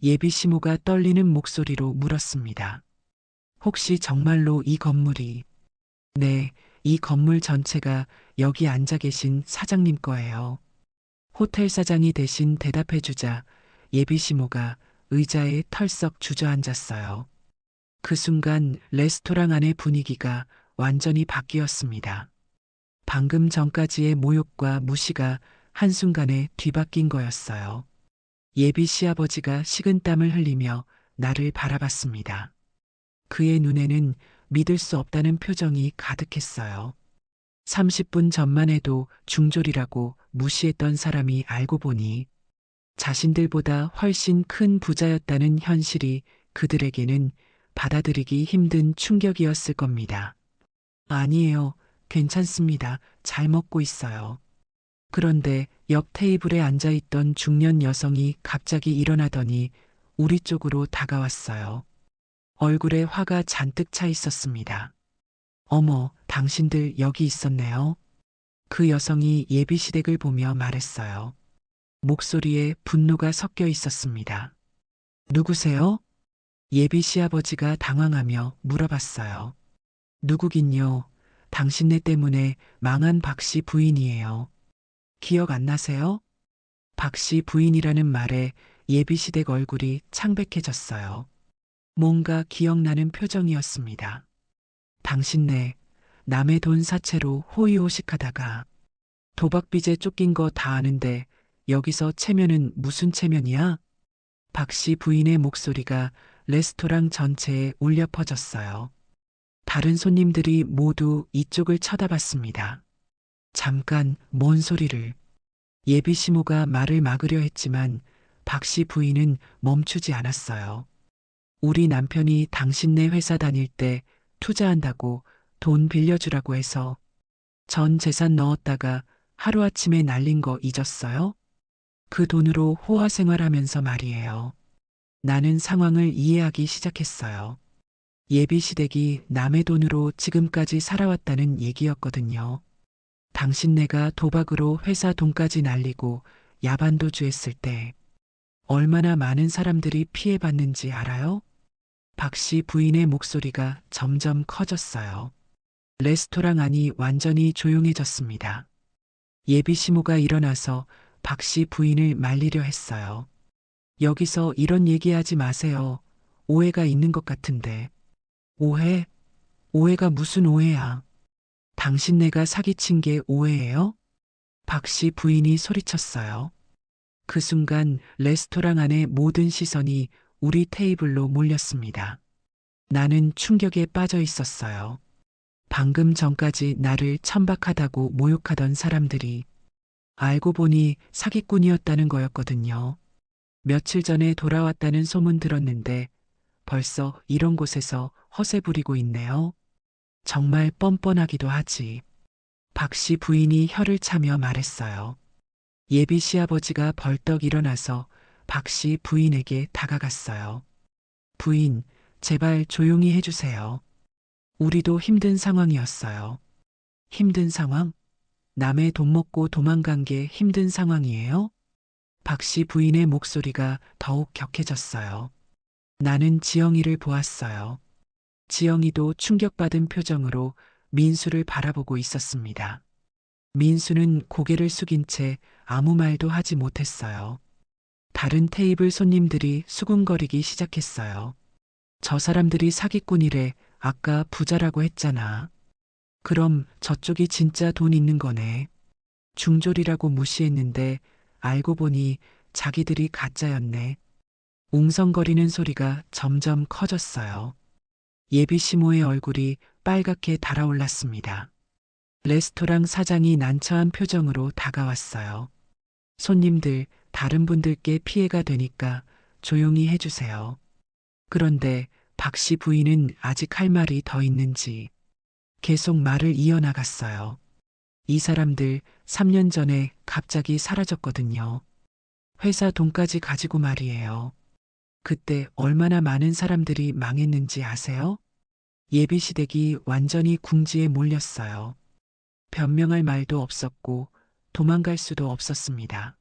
Speaker 2: 예비 시모가 떨리는 목소리로 물었습니다. 혹시 정말로 이 건물이... 네, 이 건물 전체가 여기 앉아 계신 사장님 거예요. 호텔 사장이 대신 대답해주자 예비 시모가 의자에 털썩 주저앉았어요. 그 순간 레스토랑 안의 분위기가 완전히 바뀌었습니다. 방금 전까지의 모욕과 무시가 한순간에 뒤바뀐 거였어요. 예비 시아버지가 식은땀을 흘리며 나를 바라봤습니다. 그의 눈에는 믿을 수 없다는 표정이 가득했어요. 30분 전만 해도 중졸이라고 무시했던 사람이 알고 보니 자신들보다 훨씬 큰 부자였다는 현실이 그들에게는 받아들이기 힘든 충격이었을 겁니다. 아니에요. 괜찮습니다. 잘 먹고 있어요. 그런데 옆 테이블에 앉아 있던 중년 여성이 갑자기 일어나더니 우리 쪽으로 다가왔어요. 얼굴에 화가 잔뜩 차 있었습니다. 어머, 당신들 여기 있었네요. 그 여성이 예비 시댁을 보며 말했어요. 목소리에 분노가 섞여 있었습니다. 누구세요? 예비 시아버지가 당황하며 물어봤어요. 누구긴요. 당신네 때문에 망한 박씨 부인이에요. 기억 안 나세요? 박씨 부인이라는 말에 예비 시댁 얼굴이 창백해졌어요. 뭔가 기억나는 표정이었습니다. 당신네 남의 돈 사채로 호의호식하다가 도박빚에 쫓긴 거 다 아는데 여기서 체면은 무슨 체면이야? 박 씨 부인의 목소리가 레스토랑 전체에 울려 퍼졌어요. 다른 손님들이 모두 이쪽을 쳐다봤습니다. 잠깐, 뭔 소리를. 예비 시모가 말을 막으려 했지만 박 씨 부인은 멈추지 않았어요. 우리 남편이 당신네 회사 다닐 때 투자한다고 돈 빌려주라고 해서 전 재산 넣었다가 하루아침에 날린 거 잊었어요? 그 돈으로 호화 생활하면서 말이에요. 나는 상황을 이해하기 시작했어요. 예비 시댁이 남의 돈으로 지금까지 살아왔다는 얘기였거든요. 당신네가 도박으로 회사 돈까지 날리고 야반도주했을 때 얼마나 많은 사람들이 피해봤는지 알아요? 박 씨 부인의 목소리가 점점 커졌어요. 레스토랑 안이 완전히 조용해졌습니다. 예비 시모가 일어나서 박 씨 부인을 말리려 했어요. 여기서 이런 얘기하지 마세요. 오해가 있는 것 같은데. 오해? 오해가 무슨 오해야? 당신네가 사기친 게 오해예요? 박 씨 부인이 소리쳤어요. 그 순간 레스토랑 안의 모든 시선이 우리 테이블로 몰렸습니다. 나는 충격에 빠져 있었어요. 방금 전까지 나를 천박하다고 모욕하던 사람들이 알고 보니 사기꾼이었다는 거였거든요. 며칠 전에 돌아왔다는 소문 들었는데 벌써 이런 곳에서 허세 부리고 있네요. 정말 뻔뻔하기도 하지. 박 씨 부인이 혀를 차며 말했어요. 예비 시아버지가 벌떡 일어나서 박 씨 부인에게 다가갔어요. 부인, 제발 조용히 해주세요. 우리도 힘든 상황이었어요. 힘든 상황? 남의 돈 먹고 도망간 게 힘든 상황이에요? 박 씨 부인의 목소리가 더욱 격해졌어요. 나는 지영이를 보았어요. 지영이도 충격받은 표정으로 민수를 바라보고 있었습니다. 민수는 고개를 숙인 채 아무 말도 하지 못했어요. 다른 테이블 손님들이 수군거리기 시작했어요. 저 사람들이 사기꾼이래. 아까 부자라고 했잖아. 그럼 저쪽이 진짜 돈 있는 거네. 중졸이라고 무시했는데 알고 보니 자기들이 가짜였네. 웅성거리는 소리가 점점 커졌어요. 예비 시모의 얼굴이 빨갛게 달아올랐습니다. 레스토랑 사장이 난처한 표정으로 다가왔어요. 손님들, 다른 분들께 피해가 되니까 조용히 해주세요. 그런데 박 씨 부인은 아직 할 말이 더 있는지 계속 말을 이어나갔어요. 이 사람들 3년 전에 갑자기 사라졌거든요. 회사 돈까지 가지고 말이에요. 그때 얼마나 많은 사람들이 망했는지 아세요? 예비 시댁이 완전히 궁지에 몰렸어요. 변명할 말도 없었고 도망갈 수도 없었습니다.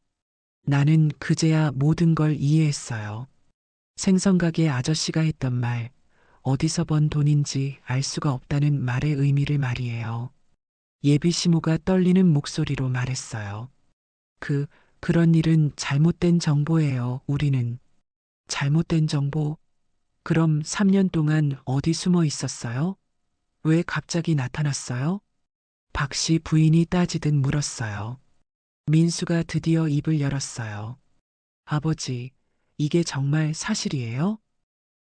Speaker 2: 나는 그제야 모든 걸 이해했어요. 생선가게 아저씨가 했던 말, 어디서 번 돈인지 알 수가 없다는 말의 의미를 말이에요. 예비 시모가 떨리는 목소리로 말했어요. 그런 일은 잘못된 정보예요, 우리는. 잘못된 정보? 그럼 3년 동안 어디 숨어 있었어요? 왜 갑자기 나타났어요? 박 씨 부인이 따지듯 물었어요. 민수가 드디어 입을 열었어요. 아버지, 이게 정말 사실이에요?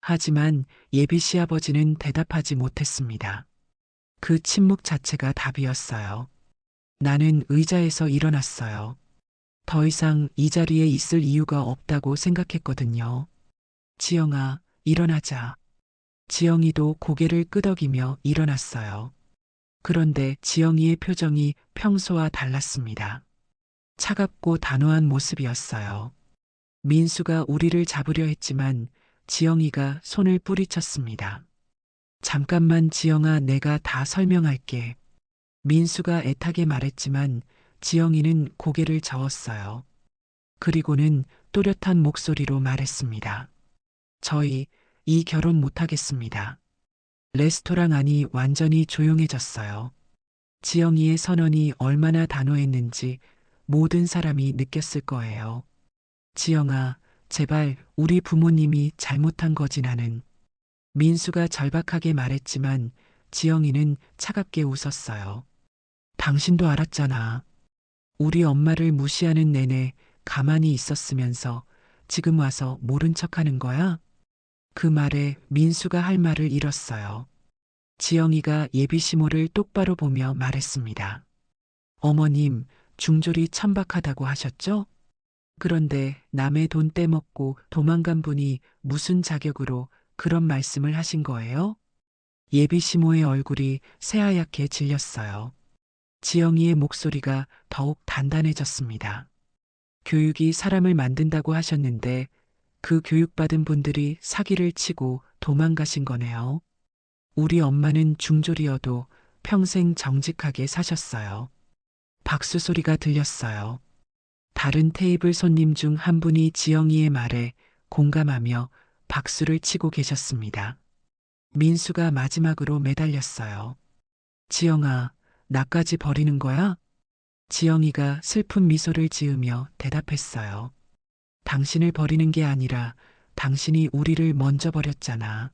Speaker 2: 하지만 예비 시아버지는 대답하지 못했습니다. 그 침묵 자체가 답이었어요. 나는 의자에서 일어났어요. 더 이상 이 자리에 있을 이유가 없다고 생각했거든요. 지영아, 일어나자. 지영이도 고개를 끄덕이며 일어났어요. 그런데 지영이의 표정이 평소와 달랐습니다. 차갑고 단호한 모습이었어요. 민수가 우리를 잡으려 했지만 지영이가 손을 뿌리쳤습니다. 잠깐만 지영아, 내가 다 설명할게. 민수가 애타게 말했지만 지영이는 고개를 저었어요. 그리고는 또렷한 목소리로 말했습니다. 저희 이 결혼 못하겠습니다. 레스토랑 안이 완전히 조용해졌어요. 지영이의 선언이 얼마나 단호했는지 모든 사람이 느꼈을 거예요. 지영아, 제발 우리 부모님이 잘못한 거지 나는. 민수가 절박하게 말했지만 지영이는 차갑게 웃었어요. 당신도 알았잖아. 우리 엄마를 무시하는 내내 가만히 있었으면서 지금 와서 모른 척 하는 거야? 그 말에 민수가 할 말을 잃었어요. 지영이가 예비 시모를 똑바로 보며 말했습니다. 어머님, 중졸이 천박하다고 하셨죠? 그런데 남의 돈 떼먹고 도망간 분이 무슨 자격으로 그런 말씀을 하신 거예요? 예비 시모의 얼굴이 새하얗게 질렸어요. 지영이의 목소리가 더욱 단단해졌습니다. 교육이 사람을 만든다고 하셨는데 그 교육받은 분들이 사기를 치고 도망가신 거네요. 우리 엄마는 중졸이어도 평생 정직하게 사셨어요. 박수 소리가 들렸어요. 다른 테이블 손님 중 한 분이 지영이의 말에 공감하며 박수를 치고 계셨습니다. 민수가 마지막으로 매달렸어요. 지영아, 나까지 버리는 거야? 지영이가 슬픈 미소를 지으며 대답했어요. 당신을 버리는 게 아니라 당신이 우리를 먼저 버렸잖아.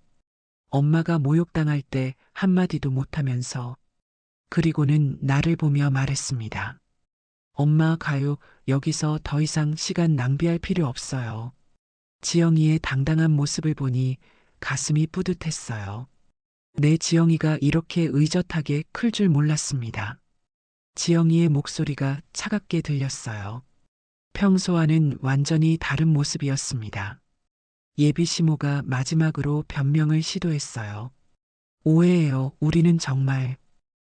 Speaker 2: 엄마가 모욕당할 때 한마디도 못하면서. 그리고는 나를 보며 말했습니다. 엄마 가요. 여기서 더 이상 시간 낭비할 필요 없어요. 지영이의 당당한 모습을 보니 가슴이 뿌듯했어요. 내 지영이가 이렇게 의젓하게 클 줄 몰랐습니다. 지영이의 목소리가 차갑게 들렸어요. 평소와는 완전히 다른 모습이었습니다. 예비 시모가 마지막으로 변명을 시도했어요. 오해예요. 우리는 정말.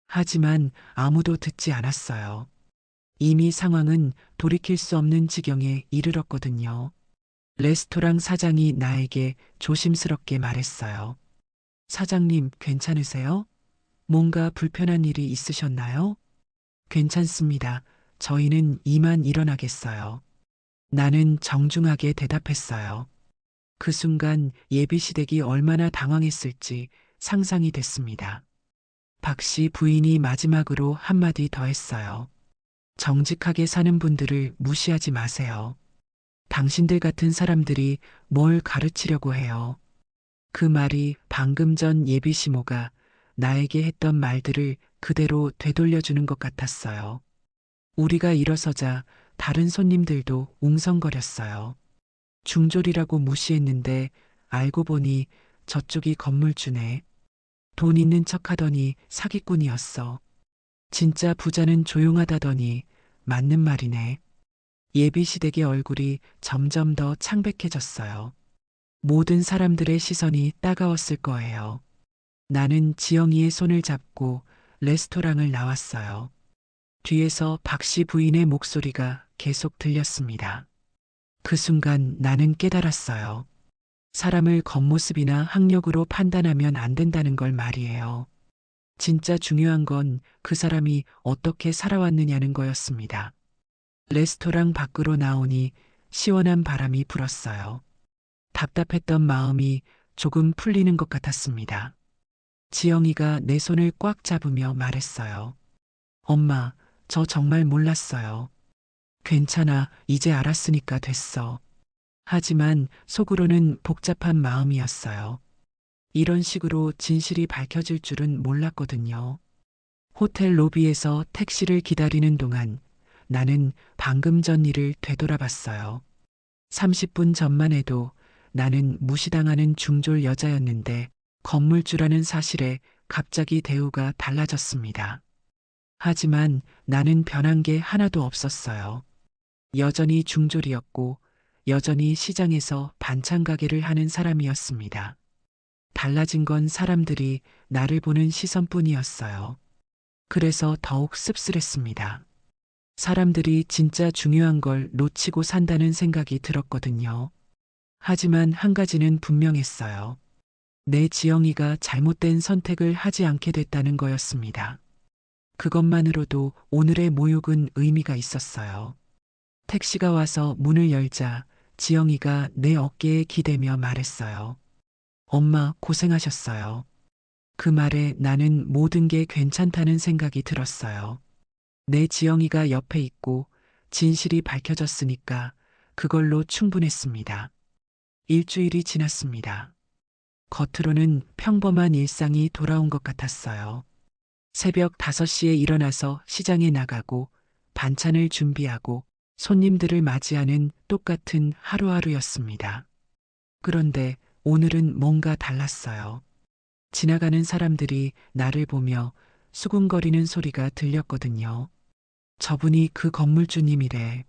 Speaker 2: 하지만 아무도 듣지 않았어요. 이미 상황은 돌이킬 수 없는 지경에 이르렀거든요. 레스토랑 사장이 나에게 조심스럽게 말했어요. 사장님, 괜찮으세요? 뭔가 불편한 일이 있으셨나요? 괜찮습니다. 저희는 이만 일어나겠어요. 나는 정중하게 대답했어요. 그 순간 예비 시댁이 얼마나 당황했을지 상상이 됐습니다. 박 씨 부인이 마지막으로 한마디 더 했어요. 정직하게 사는 분들을 무시하지 마세요. 당신들 같은 사람들이 뭘 가르치려고 해요. 그 말이 방금 전 예비 시모가 나에게 했던 말들을 그대로 되돌려주는 것 같았어요. 우리가 일어서자 다른 손님들도 웅성거렸어요. 중졸이라고 무시했는데 알고 보니 저쪽이 건물주네. 돈 있는 척 하더니 사기꾼이었어. 진짜 부자는 조용하다더니 맞는 말이네. 예비 시댁의 얼굴이 점점 더 창백해졌어요. 모든 사람들의 시선이 따가웠을 거예요. 나는 지영이의 손을 잡고 레스토랑을 나왔어요. 뒤에서 박 씨 부인의 목소리가 계속 들렸습니다. 그 순간 나는 깨달았어요. 사람을 겉모습이나 학력으로 판단하면 안 된다는 걸 말이에요. 진짜 중요한 건 그 사람이 어떻게 살아왔느냐는 거였습니다. 레스토랑 밖으로 나오니 시원한 바람이 불었어요. 답답했던 마음이 조금 풀리는 것 같았습니다. 지영이가 내 손을 꽉 잡으며 말했어요. 엄마, 저 정말 몰랐어요. 괜찮아, 이제 알았으니까 됐어. 하지만 속으로는 복잡한 마음이었어요. 이런 식으로 진실이 밝혀질 줄은 몰랐거든요. 호텔 로비에서 택시를 기다리는 동안 나는 방금 전 일을 되돌아봤어요. 30분 전만 해도 나는 무시당하는 중졸 여자였는데 건물주라는 사실에 갑자기 대우가 달라졌습니다. 하지만 나는 변한 게 하나도 없었어요. 여전히 중졸이었고 여전히 시장에서 반찬 가게를 하는 사람이었습니다. 달라진 건 사람들이 나를 보는 시선뿐이었어요. 그래서 더욱 씁쓸했습니다. 사람들이 진짜 중요한 걸 놓치고 산다는 생각이 들었거든요. 하지만 한 가지는 분명했어요. 내 지영이가 잘못된 선택을 하지 않게 됐다는 거였습니다. 그것만으로도 오늘의 모욕은 의미가 있었어요. 택시가 와서 문을 열자 지영이가 내 어깨에 기대며 말했어요. 엄마, 고생하셨어요. 그 말에 나는 모든 게 괜찮다는 생각이 들었어요. 내 지영이가 옆에 있고 진실이 밝혀졌으니까 그걸로 충분했습니다. 일주일이 지났습니다. 겉으로는 평범한 일상이 돌아온 것 같았어요. 새벽 5시에 일어나서 시장에 나가고 반찬을 준비하고 손님들을 맞이하는 똑같은 하루하루였습니다. 그런데 오늘은 뭔가 달랐어요. 지나가는 사람들이 나를 보며 수군거리는 소리가 들렸거든요. 저분이 그 건물주님이래.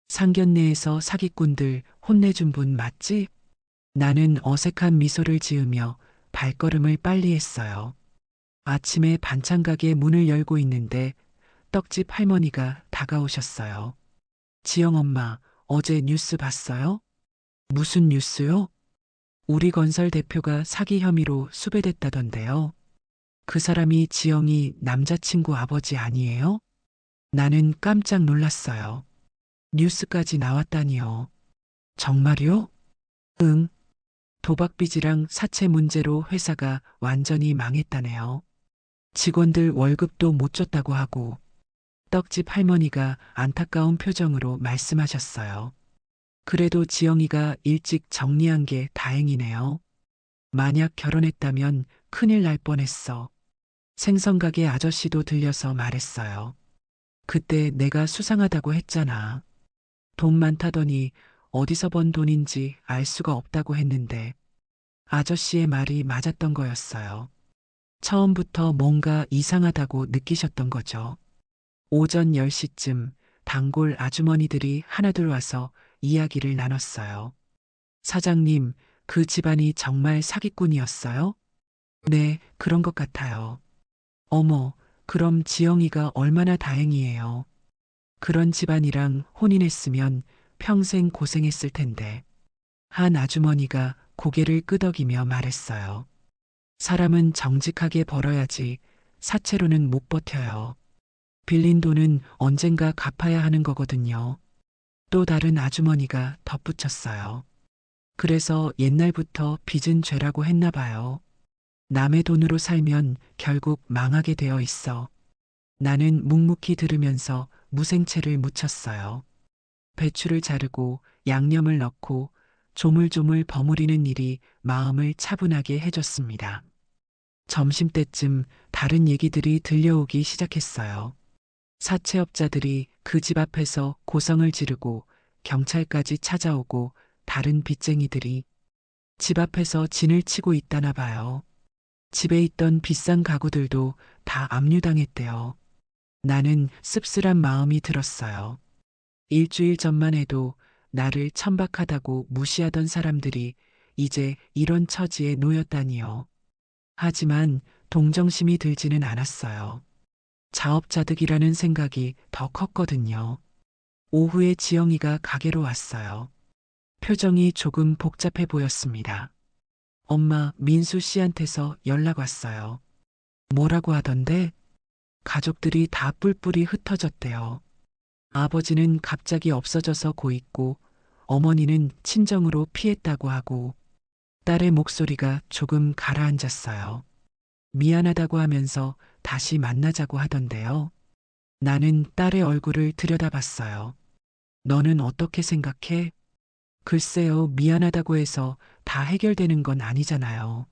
Speaker 2: 상견례에서 사기꾼들 혼내준 분 맞지? 나는 어색한 미소를 지으며 발걸음을 빨리 했어요. 아침에 반찬 가게 문을 열고 있는데 떡집 할머니가 다가오셨어요. 지영 엄마, 어제 뉴스 봤어요? 무슨 뉴스요? 우리 건설 대표가 사기 혐의로 수배됐다던데요. 그 사람이 지영이 남자친구 아버지 아니에요? 나는 깜짝 놀랐어요. 뉴스까지 나왔다니요. 정말요? 응. 도박빚이랑 사채 문제로 회사가 완전히 망했다네요. 직원들 월급도 못 줬다고 하고 떡집 할머니가 안타까운 표정으로 말씀하셨어요. 그래도 지영이가 일찍 정리한 게 다행이네요. 만약 결혼했다면 큰일 날 뻔했어. 생선가게 아저씨도 들려서 말했어요. 그때 내가 수상하다고 했잖아. 돈 많다더니 어디서 번 돈인지 알 수가 없다고 했는데 아저씨의 말이 맞았던 거였어요. 처음부터 뭔가 이상하다고 느끼셨던 거죠. 오전 10시쯤 단골 아주머니들이 하나둘 와서 이야기를 나눴어요. 사장님, 그 집안이 정말 사기꾼이었어요? 네, 그런 것 같아요. 어머, 그럼 지영이가 얼마나 다행이에요. 그런 집안이랑 혼인했으면 평생 고생했을 텐데. 한 아주머니가 고개를 끄덕이며 말했어요. 사람은 정직하게 벌어야지 사채로는 못 버텨요. 빌린 돈은 언젠가 갚아야 하는 거거든요. 또 다른 아주머니가 덧붙였어요. 그래서 옛날부터 빚은 죄라고 했나 봐요. 남의 돈으로 살면 결국 망하게 되어 있어. 나는 묵묵히 들으면서 무생채를 묻혔어요. 배추를 자르고 양념을 넣고 조물조물 버무리는 일이 마음을 차분하게 해줬습니다. 점심때쯤 다른 얘기들이 들려오기 시작했어요. 사채업자들이 그 집 앞에서 고성을 지르고 경찰까지 찾아오고 다른 빚쟁이들이 집 앞에서 진을 치고 있다나 봐요. 집에 있던 비싼 가구들도 다 압류당했대요. 나는 씁쓸한 마음이 들었어요. 일주일 전만 해도 나를 천박하다고 무시하던 사람들이 이제 이런 처지에 놓였다니요. 하지만 동정심이 들지는 않았어요. 자업자득이라는 생각이 더 컸거든요. 오후에 지영이가 가게로 왔어요. 표정이 조금 복잡해 보였습니다. 엄마, 민수 씨한테서 연락 왔어요. 뭐라고 하던데? 가족들이 다 뿔뿔이 흩어졌대요. 아버지는 갑자기 없어져서 고있고 어머니는 친정으로 피했다고 하고 딸의 목소리가 조금 가라앉았어요. 미안하다고 하면서 다시 만나자고 하던데요. 나는 딸의 얼굴을 들여다봤어요. 너는 어떻게 생각해? 글쎄요, 미안하다고 해서 다 해결되는 건 아니잖아요.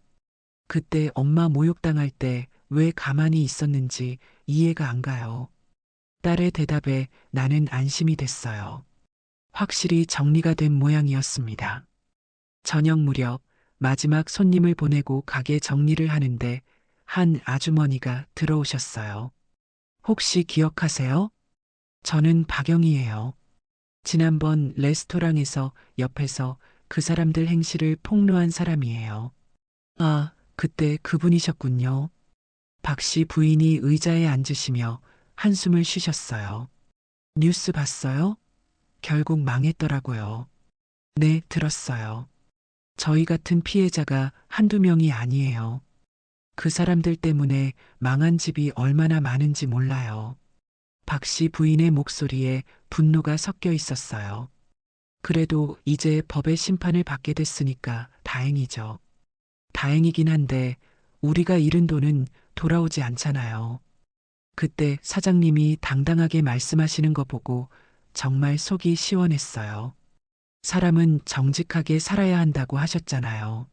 Speaker 2: 그때 엄마 모욕당할 때 왜 가만히 있었는지 이해가 안 가요. 딸의 대답에 나는 안심이 됐어요. 확실히 정리가 된 모양이었습니다. 저녁 무렵 마지막 손님을 보내고 가게 정리를 하는데 한 아주머니가 들어오셨어요. 혹시 기억하세요? 저는 박영희예요. 지난번 레스토랑에서 옆에서 그 사람들 행실을 폭로한 사람이에요. 아, 그때 그분이셨군요. 박 씨 부인이 의자에 앉으시며 한숨을 쉬셨어요. 뉴스 봤어요? 결국 망했더라고요. 네, 들었어요. 저희 같은 피해자가 한두 명이 아니에요. 그 사람들 때문에 망한 집이 얼마나 많은지 몰라요. 박 씨 부인의 목소리에 분노가 섞여 있었어요. 그래도 이제 법의 심판을 받게 됐으니까 다행이죠. 다행이긴 한데 우리가 잃은 돈은 돌아오지 않잖아요. 그때 사장님이 당당하게 말씀하시는 거 보고 정말 속이 시원했어요. 사람은 정직하게 살아야 한다고 하셨잖아요.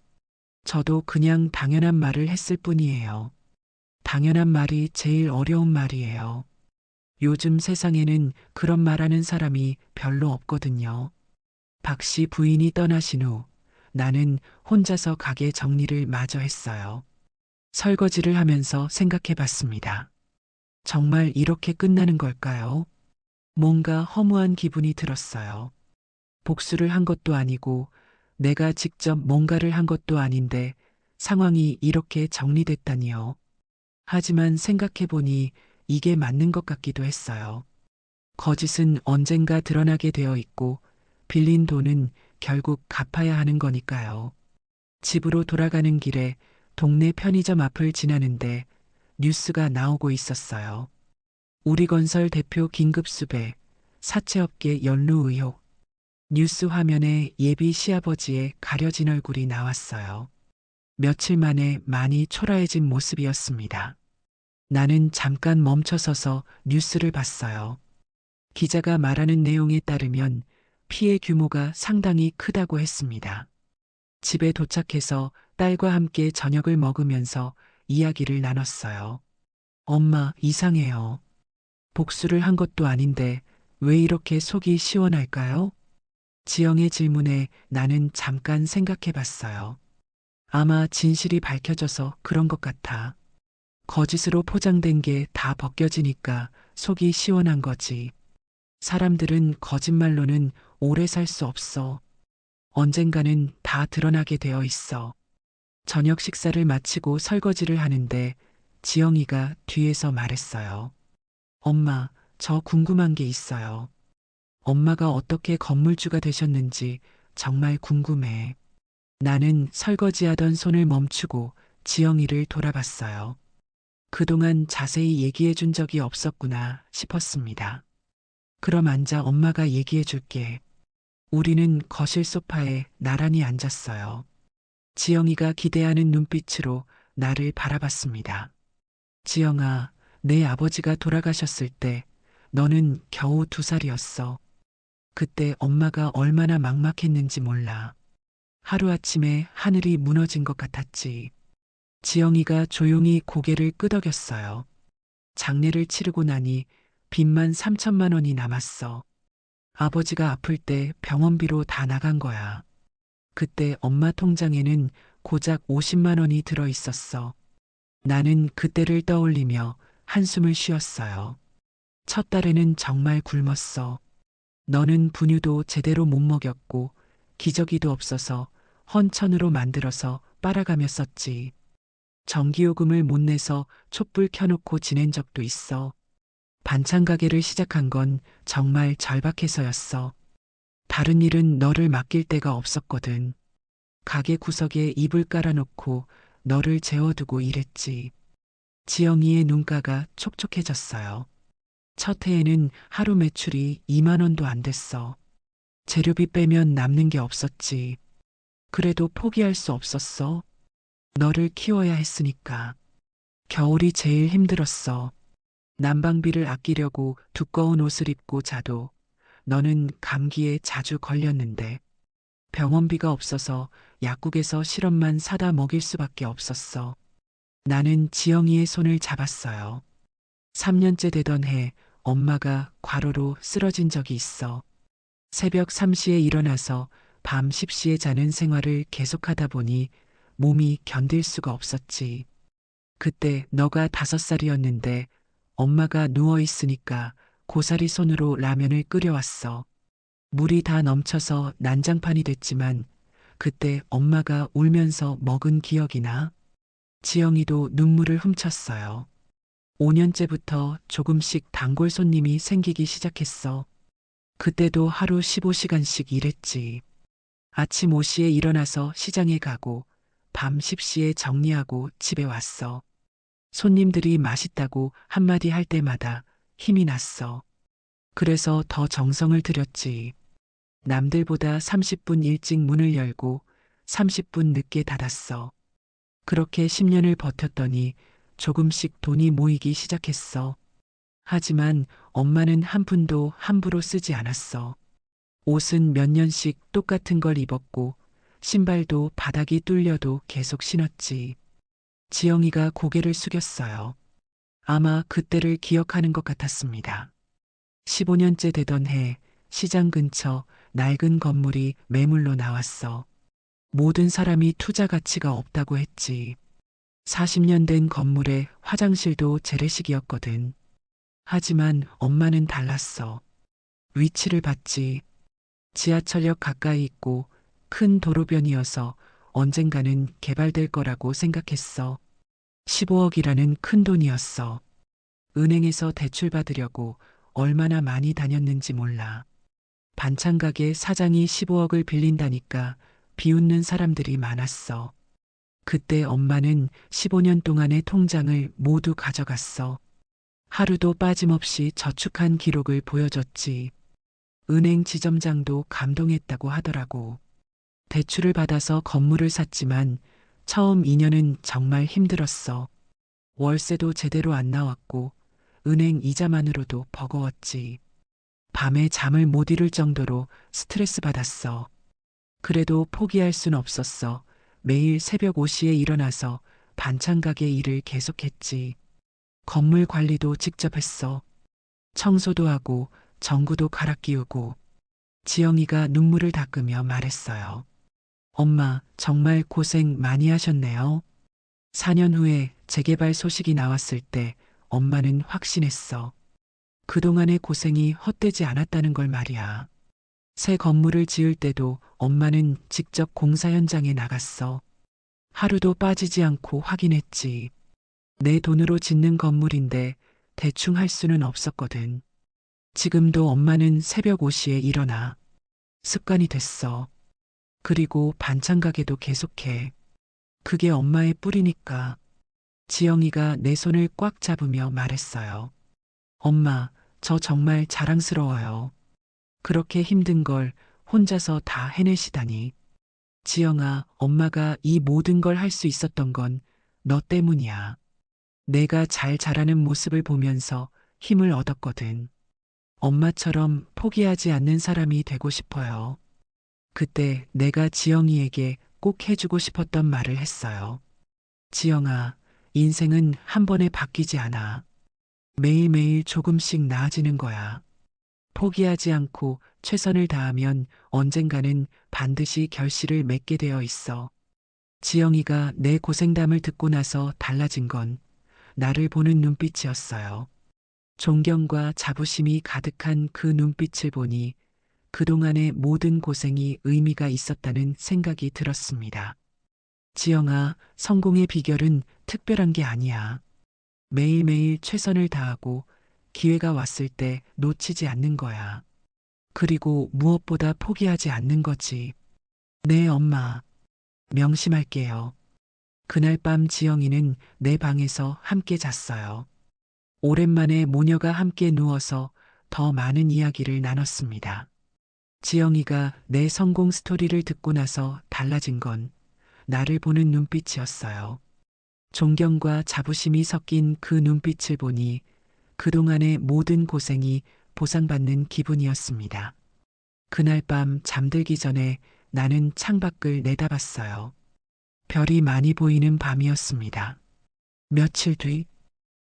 Speaker 2: 저도 그냥 당연한 말을 했을 뿐이에요. 당연한 말이 제일 어려운 말이에요. 요즘 세상에는 그런 말하는 사람이 별로 없거든요. 박 씨 부인이 떠나신 후 나는 혼자서 가게 정리를 마저 했어요. 설거지를 하면서 생각해 봤습니다. 정말 이렇게 끝나는 걸까요? 뭔가 허무한 기분이 들었어요. 복수를 한 것도 아니고 내가 직접 뭔가를 한 것도 아닌데 상황이 이렇게 정리됐다니요. 하지만 생각해 보니 이게 맞는 것 같기도 했어요. 거짓은 언젠가 드러나게 되어 있고 빌린 돈은 결국 갚아야 하는 거니까요. 집으로 돌아가는 길에 동네 편의점 앞을 지나는데 뉴스가 나오고 있었어요. 우리건설 대표 긴급수배, 사채업계 연루 의혹. 뉴스 화면에 예비 시아버지의 가려진 얼굴이 나왔어요. 며칠 만에 많이 초라해진 모습이었습니다. 나는 잠깐 멈춰서서 뉴스를 봤어요. 기자가 말하는 내용에 따르면 피해 규모가 상당히 크다고 했습니다. 집에 도착해서 딸과 함께 저녁을 먹으면서 이야기를 나눴어요. 엄마, 이상해요. 복수를 한 것도 아닌데 왜 이렇게 속이 시원할까요? 지영의 질문에 나는 잠깐 생각해 봤어요. 아마 진실이 밝혀져서 그런 것 같아. 거짓으로 포장된 게 다 벗겨지니까 속이 시원한 거지. 사람들은 거짓말로는 오래 살 수 없어. 언젠가는 다 드러나게 되어 있어. 저녁 식사를 마치고 설거지를 하는데 지영이가 뒤에서 말했어요. 엄마, 저 궁금한 게 있어요. 엄마가 어떻게 건물주가 되셨는지 정말 궁금해. 나는 설거지하던 손을 멈추고 지영이를 돌아봤어요. 그동안 자세히 얘기해 준 적이 없었구나 싶었습니다. 그럼 앉아 엄마가 얘기해 줄게. 우리는 거실 소파에 나란히 앉았어요. 지영이가 기대하는 눈빛으로 나를 바라봤습니다. 지영아, 내 아버지가 돌아가셨을 때 너는 겨우 2살이었어. 그때 엄마가 얼마나 막막했는지 몰라. 하루아침에 하늘이 무너진 것 같았지. 지영이가 조용히 고개를 끄덕였어요. 장례를 치르고 나니 빚만 3천만 원이 남았어. 아버지가 아플 때 병원비로 다 나간 거야. 그때 엄마 통장에는 고작 50만 원이 들어 있었어. 나는 그때를 떠올리며 한숨을 쉬었어요. 첫 달에는 정말 굶었어. 너는 분유도 제대로 못 먹였고 기저귀도 없어서 헌천으로 만들어서 빨아가며 썼지. 전기요금을 못 내서 촛불 켜놓고 지낸 적도 있어. 반찬 가게를 시작한 건 정말 절박해서였어. 다른 일은 너를 맡길 데가 없었거든. 가게 구석에 이불 깔아놓고 너를 재워두고 일했지. 지영이의 눈가가 촉촉해졌어요. 첫 해에는 하루 매출이 2만 원도 안 됐어. 재료비 빼면 남는 게 없었지. 그래도 포기할 수 없었어. 너를 키워야 했으니까. 겨울이 제일 힘들었어. 난방비를 아끼려고 두꺼운 옷을 입고 자도 너는 감기에 자주 걸렸는데 병원비가 없어서 약국에서 시럽만 사다 먹일 수밖에 없었어. 나는 지영이의 손을 잡았어요. 3년째 되던 해 엄마가 과로로 쓰러진 적이 있어. 새벽 3시에 일어나서 밤 10시에 자는 생활을 계속하다 보니 몸이 견딜 수가 없었지. 그때 너가 5살이었는데 엄마가 누워 있으니까 고사리 손으로 라면을 끓여왔어. 물이 다 넘쳐서 난장판이 됐지만 그때 엄마가 울면서 먹은 기억이 나. 지영이도 눈물을 훔쳤어요. 5년째부터 조금씩 단골 손님이 생기기 시작했어. 그때도 하루 15시간씩 일했지. 아침 5시에 일어나서 시장에 가고 밤 10시에 정리하고 집에 왔어. 손님들이 맛있다고 한마디 할 때마다 힘이 났어. 그래서 더 정성을 들였지. 남들보다 30분 일찍 문을 열고 30분 늦게 닫았어. 그렇게 10년을 버텼더니 조금씩 돈이 모이기 시작했어. 하지만 엄마는 한 푼도 함부로 쓰지 않았어. 옷은 몇 년씩 똑같은 걸 입었고 신발도 바닥이 뚫려도 계속 신었지. 지영이가 고개를 숙였어요. 아마 그때를 기억하는 것 같았습니다. 15년째 되던 해 시장 근처 낡은 건물이 매물로 나왔어. 모든 사람이 투자 가치가 없다고 했지. 40년 된 건물에 화장실도 재래식이었거든. 하지만 엄마는 달랐어. 위치를 봤지. 지하철역 가까이 있고 큰 도로변이어서 언젠가는 개발될 거라고 생각했어. 15억이라는 큰 돈이었어. 은행에서 대출 받으려고 얼마나 많이 다녔는지 몰라. 반찬 가게 사장이 15억을 빌린다니까 비웃는 사람들이 많았어. 그때 엄마는 15년 동안의 통장을 모두 가져갔어. 하루도 빠짐없이 저축한 기록을 보여줬지. 은행 지점장도 감동했다고 하더라고. 대출을 받아서 건물을 샀지만 처음 2년은 정말 힘들었어. 월세도 제대로 안 나왔고 은행 이자만으로도 버거웠지. 밤에 잠을 못 이룰 정도로 스트레스 받았어. 그래도 포기할 순 없었어. 매일 새벽 5시에 일어나서 반찬 가게 일을 계속했지. 건물 관리도 직접 했어. 청소도 하고 전구도 갈아 끼우고. 지영이가 눈물을 닦으며 말했어요. 엄마, 정말 고생 많이 하셨네요. 4년 후에 재개발 소식이 나왔을 때 엄마는 확신했어. 그동안의 고생이 헛되지 않았다는 걸 말이야. 새 건물을 지을 때도 엄마는 직접 공사 현장에 나갔어. 하루도 빠지지 않고 확인했지. 내 돈으로 짓는 건물인데 대충 할 수는 없었거든. 지금도 엄마는 새벽 5시에 일어나. 습관이 됐어. 그리고 반찬 가게도 계속해. 그게 엄마의 뿌리니까. 지영이가 내 손을 꽉 잡으며 말했어요. 엄마, 저 정말 자랑스러워요. 그렇게 힘든 걸 혼자서 다 해내시다니. 지영아, 엄마가 이 모든 걸 할 수 있었던 건 너 때문이야. 내가 잘 자라는 모습을 보면서 힘을 얻었거든. 엄마처럼 포기하지 않는 사람이 되고 싶어요. 그때 내가 지영이에게 꼭 해주고 싶었던 말을 했어요. 지영아, 인생은 한 번에 바뀌지 않아. 매일매일 조금씩 나아지는 거야. 포기하지 않고 최선을 다하면 언젠가는 반드시 결실을 맺게 되어 있어. 지영이가 내 고생담을 듣고 나서 달라진 건 나를 보는 눈빛이었어요. 존경과 자부심이 가득한 그 눈빛을 보니 그동안의 모든 고생이 의미가 있었다는 생각이 들었습니다. 지영아, 성공의 비결은 특별한 게 아니야. 매일매일 최선을 다하고 기회가 왔을 때 놓치지 않는 거야. 그리고 무엇보다 포기하지 않는 거지. 네, 엄마. 명심할게요. 그날 밤 지영이는 내 방에서 함께 잤어요. 오랜만에 모녀가 함께 누워서 더 많은 이야기를 나눴습니다. 지영이가 내 성공 스토리를 듣고 나서 달라진 건 나를 보는 눈빛이었어요. 존경과 자부심이 섞인 그 눈빛을 보니 그동안의 모든 고생이 보상받는 기분이었습니다. 그날 밤 잠들기 전에 나는 창밖을 내다봤어요. 별이 많이 보이는 밤이었습니다. 며칠 뒤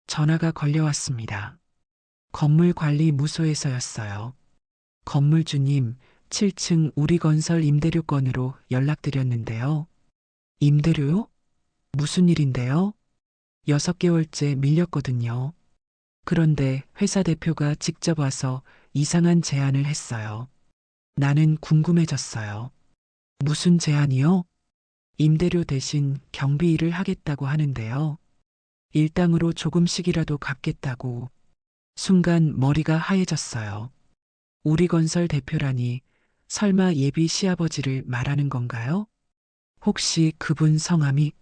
Speaker 2: 전화가 걸려왔습니다. 건물 관리 무소에서였어요. 건물주님, 7층 우리건설 임대료 건으로 연락드렸는데요. 임대료요? 무슨 일인데요? 6개월째 밀렸거든요. 그런데 회사 대표가 직접 와서 이상한 제안을 했어요. 나는 궁금해졌어요. 무슨 제안이요? 임대료 대신 경비 일을 하겠다고 하는데요. 일당으로 조금씩이라도 갚겠다고. 순간 머리가 하얘졌어요. 우리건설 대표라니 설마 예비 시아버지를 말하는 건가요? 혹시 그분 성함이?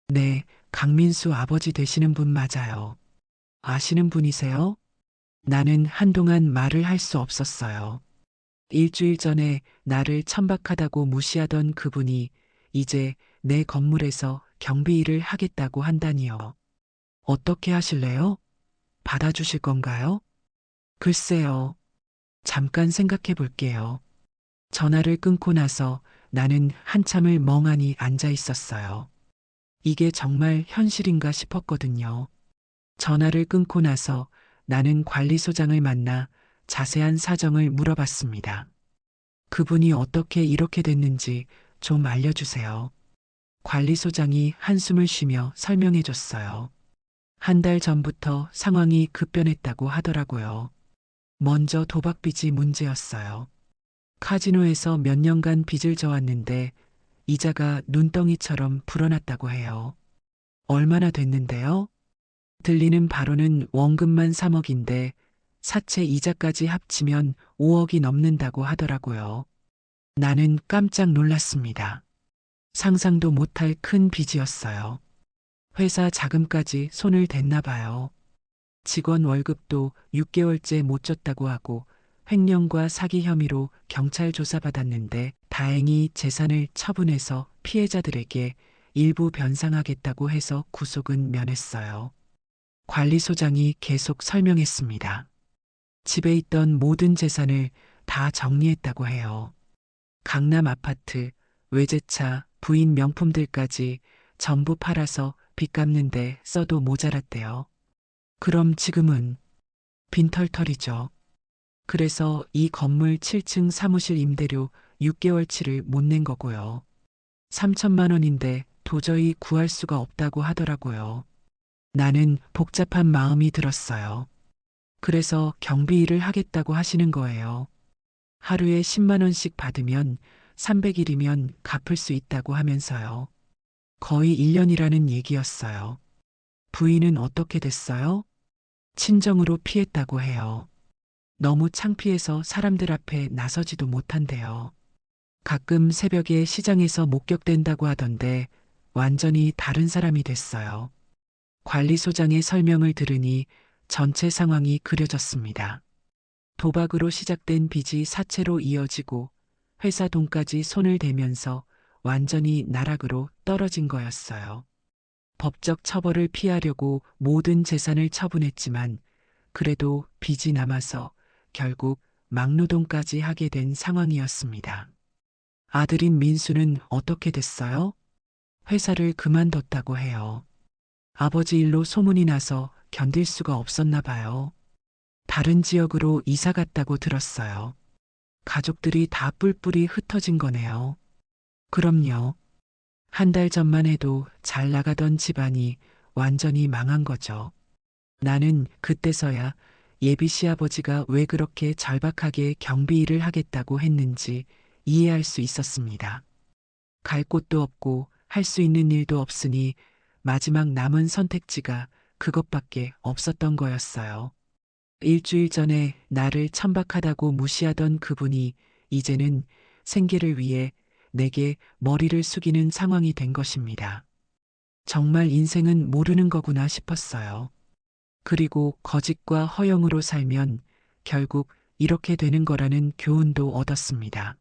Speaker 2: 네, 강민수 아버지 되시는 분 맞아요. 아시는 분이세요? 나는 한동안 말을 할 수 없었어요. 일주일 전에 나를 천박하다고 무시하던 그분이 이제 내 건물에서 경비 일을 하겠다고 한다니요. 어떻게 하실래요? 받아주실 건가요? 글쎄요. 잠깐 생각해 볼게요. 전화를 끊고 나서 나는 한참을 멍하니 앉아 있었어요. 이게 정말 현실인가 싶었거든요. 전화를 끊고 나서 나는 관리소장을 만나 자세한 사정을 물어봤습니다. 그분이 어떻게 이렇게 됐는지 좀 알려주세요. 관리소장이 한숨을 쉬며 설명해 줬어요. 한 달 전부터 상황이 급변했다고 하더라고요. 먼저 도박빚이 문제였어요. 카지노에서 몇 년간 빚을 져왔는데 이자가 눈덩이처럼 불어났다고 해요. 얼마나 됐는데요? 들리는 바로는 원금만 3억인데 사채 이자까지 합치면 5억이 넘는다고 하더라고요. 나는 깜짝 놀랐습니다. 상상도 못할 큰 빚이었어요. 회사 자금까지 손을 댔나 봐요. 직원 월급도 6개월째 못 줬다고 하고 횡령과 사기 혐의로 경찰 조사받았는데 다행히 재산을 처분해서 피해자들에게 일부 변상하겠다고 해서 구속은 면했어요. 관리소장이 계속 설명했습니다. 집에 있던 모든 재산을 다 정리했다고 해요. 강남 아파트, 외제차, 부인 명품들까지 전부 팔아서 빚 갚는데 써도 모자랐대요. 그럼 지금은 빈털털이죠. 그래서 이 건물 7층 사무실 임대료 6개월치를 못 낸 거고요. 3천만 원인데 도저히 구할 수가 없다고 하더라고요. 나는 복잡한 마음이 들었어요. 그래서 경비 일을 하겠다고 하시는 거예요. 하루에 10만 원씩 받으면 300일이면 갚을 수 있다고 하면서요. 거의 1년이라는 얘기였어요. 부인은 어떻게 됐어요? 친정으로 피했다고 해요. 너무 창피해서 사람들 앞에 나서지도 못한대요. 가끔 새벽에 시장에서 목격된다고 하던데 완전히 다른 사람이 됐어요. 관리소장의 설명을 들으니 전체 상황이 그려졌습니다. 도박으로 시작된 빚이 사채로 이어지고 회사 돈까지 손을 대면서 완전히 나락으로 떨어진 거였어요. 법적 처벌을 피하려고 모든 재산을 처분했지만 그래도 빚이 남아서 결국 막노동까지 하게 된 상황이었습니다. 아들인 민수는 어떻게 됐어요? 회사를 그만뒀다고 해요. 아버지 일로 소문이 나서 견딜 수가 없었나 봐요. 다른 지역으로 이사 갔다고 들었어요. 가족들이 다 뿔뿔이 흩어진 거네요. 그럼요. 한 달 전만 해도 잘 나가던 집안이 완전히 망한 거죠. 나는 그때서야 예비 시아버지가 왜 그렇게 절박하게 경비 일을 하겠다고 했는지 이해할 수 있었습니다. 갈 곳도 없고 할 수 있는 일도 없으니 마지막 남은 선택지가 그것밖에 없었던 거였어요. 일주일 전에 나를 천박하다고 무시하던 그분이 이제는 생계를 위해 내게 머리를 숙이는 상황이 된 것입니다. 정말 인생은 모르는 거구나 싶었어요. 그리고 거짓과 허영으로 살면 결국 이렇게 되는 거라는 교훈도 얻었습니다.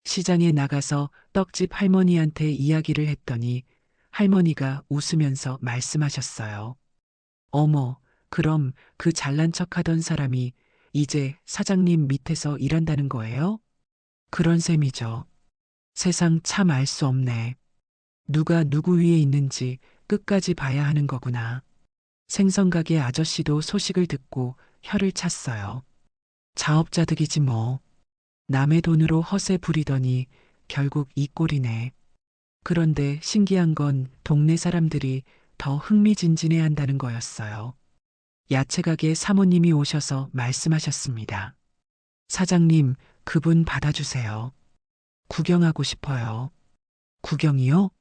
Speaker 2: 시장에 나가서 떡집 할머니한테 이야기를 했더니 할머니가 웃으면서 말씀하셨어요. 어머, 그럼 그 잘난 척 하던 사람이 이제 사장님 밑에서 일한다는 거예요? 그런 셈이죠. 세상 참 알 수 없네. 누가 누구 위에 있는지 끝까지 봐야 하는 거구나. 생선가게 아저씨도 소식을 듣고 혀를 찼어요. 자업자득이지 뭐. 남의 돈으로 허세 부리더니 결국 이 꼴이네. 그런데 신기한 건 동네 사람들이 더 흥미진진해 한다는 거였어요. 야채가게 사모님이 오셔서 말씀하셨습니다. 사장님, 그분 받아주세요. 구경하고 싶어요. 구경이요?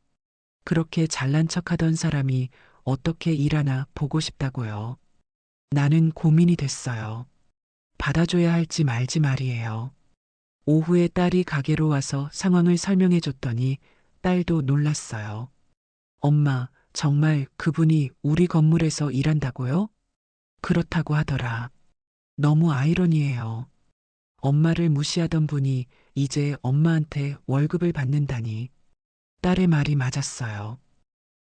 Speaker 2: 그렇게 잘난 척 하던 사람이 어떻게 일하나 보고 싶다고요. 나는 고민이 됐어요. 받아줘야 할지 말지 말이에요. 오후에 딸이 가게로 와서 상황을 설명해 줬더니 딸도 놀랐어요. 엄마, 정말 그분이 우리 건물에서 일한다고요? 그렇다고 하더라. 너무 아이러니해요. 엄마를 무시하던 분이 이제 엄마한테 월급을 받는다니. 딸의 말이 맞았어요.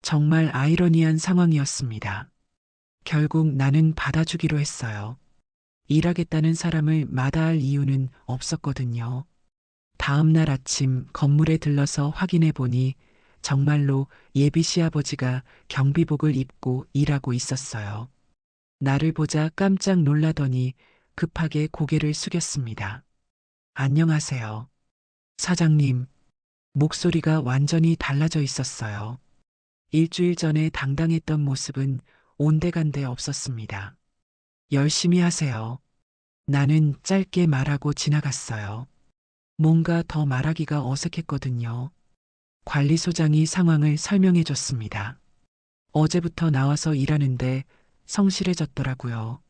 Speaker 2: 정말 아이러니한 상황이었습니다. 결국 나는 받아주기로 했어요. 일하겠다는 사람을 마다할 이유는 없었거든요. 다음 날 아침 건물에 들러서 확인해 보니 정말로 예비 시아버지가 경비복을 입고 일하고 있었어요. 나를 보자 깜짝 놀라더니 급하게 고개를 숙였습니다. 안녕하세요. 사장님, 목소리가 완전히 달라져 있었어요. 일주일 전에 당당했던 모습은 온데간데 없었습니다. 열심히 하세요. 나는 짧게 말하고 지나갔어요. 뭔가 더 말하기가 어색했거든요. 관리소장이 상황을 설명해 줬습니다. 어제부터 나와서 일하는데 성실해졌더라고요.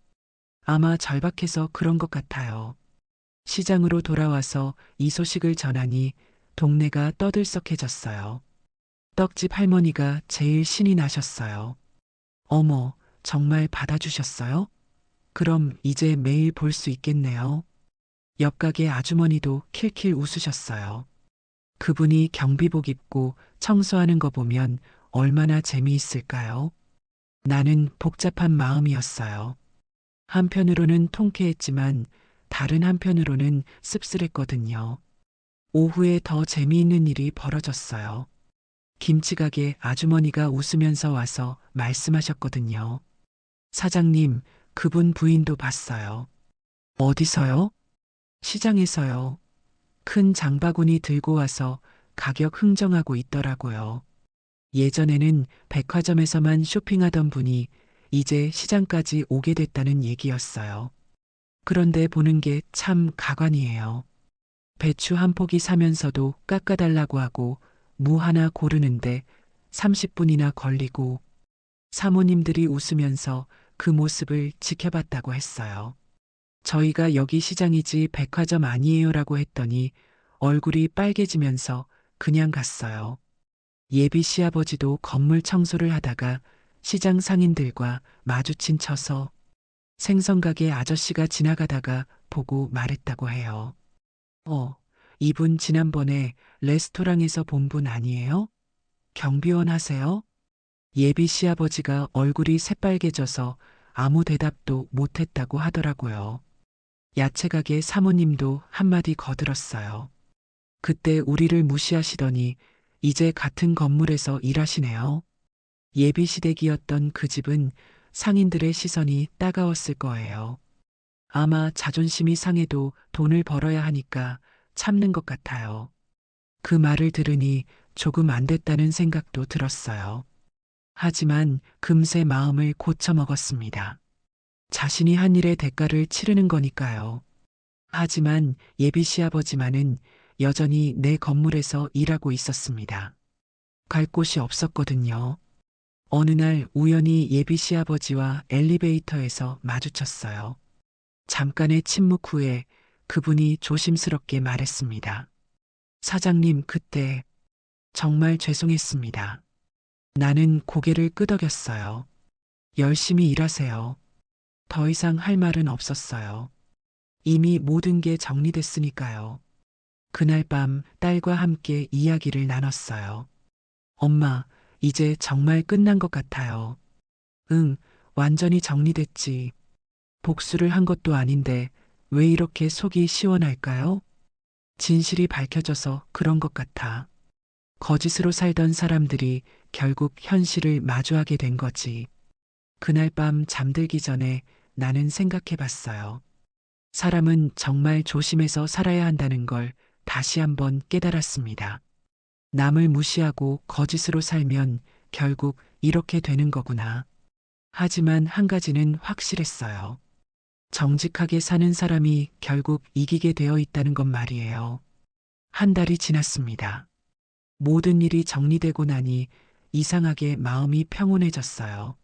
Speaker 2: 아마 절박해서 그런 것 같아요. 시장으로 돌아와서 이 소식을 전하니 동네가 떠들썩해졌어요. 떡집 할머니가 제일 신이 나셨어요. 어머, 정말 받아주셨어요? 그럼 이제 매일 볼 수 있겠네요. 옆가게 아주머니도 킬킬 웃으셨어요. 그분이 경비복 입고 청소하는 거 보면 얼마나 재미있을까요? 나는 복잡한 마음이었어요. 한편으로는 통쾌했지만 다른 한편으로는 씁쓸했거든요. 오후에 더 재미있는 일이 벌어졌어요. 김치가게 아주머니가 웃으면서 와서 말씀하셨거든요. 사장님, 그분 부인도 봤어요. 어디서요? 시장에서요. 큰 장바구니 들고 와서 가격 흥정하고 있더라고요. 예전에는 백화점에서만 쇼핑하던 분이 이제 시장까지 오게 됐다는 얘기였어요. 그런데 보는 게 참 가관이에요. 배추 한 포기 사면서도 깎아달라고 하고 무 하나 고르는데 30분이나 걸리고 사모님들이 웃으면서 그 모습을 지켜봤다고 했어요. 저희가 여기 시장이지 백화점 아니에요라고 했더니 얼굴이 빨개지면서 그냥 갔어요. 예비 시아버지도 건물 청소를 하다가 시장 상인들과 마주친 쳐서 생선가게 아저씨가 지나가다가 보고 말했다고 해요. 이분 지난번에 레스토랑에서 본 분 아니에요? 경비원 하세요? 예비 시아버지가 얼굴이 새빨개져서 아무 대답도 못했다고 하더라고요. 야채가게 사모님도 한마디 거들었어요. 그때 우리를 무시하시더니 이제 같은 건물에서 일하시네요. 예비 시댁이었던 그 집은 상인들의 시선이 따가웠을 거예요. 아마 자존심이 상해도 돈을 벌어야 하니까 참는 것 같아요. 그 말을 들으니 조금 안 됐다는 생각도 들었어요. 하지만 금세 마음을 고쳐먹었습니다. 자신이 한 일의 대가를 치르는 거니까요. 하지만 예비 시아버지만은 여전히 내 건물에서 일하고 있었습니다. 갈 곳이 없었거든요. 어느 날 우연히 예비 시아버지와 엘리베이터에서 마주쳤어요. 잠깐의 침묵 후에 그분이 조심스럽게 말했습니다. 사장님, 그때 정말 죄송했습니다. 나는 고개를 끄덕였어요. 열심히 일하세요. 더 이상 할 말은 없었어요. 이미 모든 게 정리됐으니까요. 그날 밤 딸과 함께 이야기를 나눴어요. 엄마, 이제 정말 끝난 것 같아요. 응, 완전히 정리됐지. 복수를 한 것도 아닌데 왜 이렇게 속이 시원할까요? 진실이 밝혀져서 그런 것 같아. 거짓으로 살던 사람들이 결국 현실을 마주하게 된 거지. 그날 밤 잠들기 전에 나는 생각해 봤어요. 사람은 정말 조심해서 살아야 한다는 걸 다시 한번 깨달았습니다. 남을 무시하고 거짓으로 살면 결국 이렇게 되는 거구나. 하지만 한 가지는 확실했어요. 정직하게 사는 사람이 결국 이기게 되어 있다는 것 말이에요. 한 달이 지났습니다. 모든 일이 정리되고 나니 이상하게 마음이 평온해졌어요.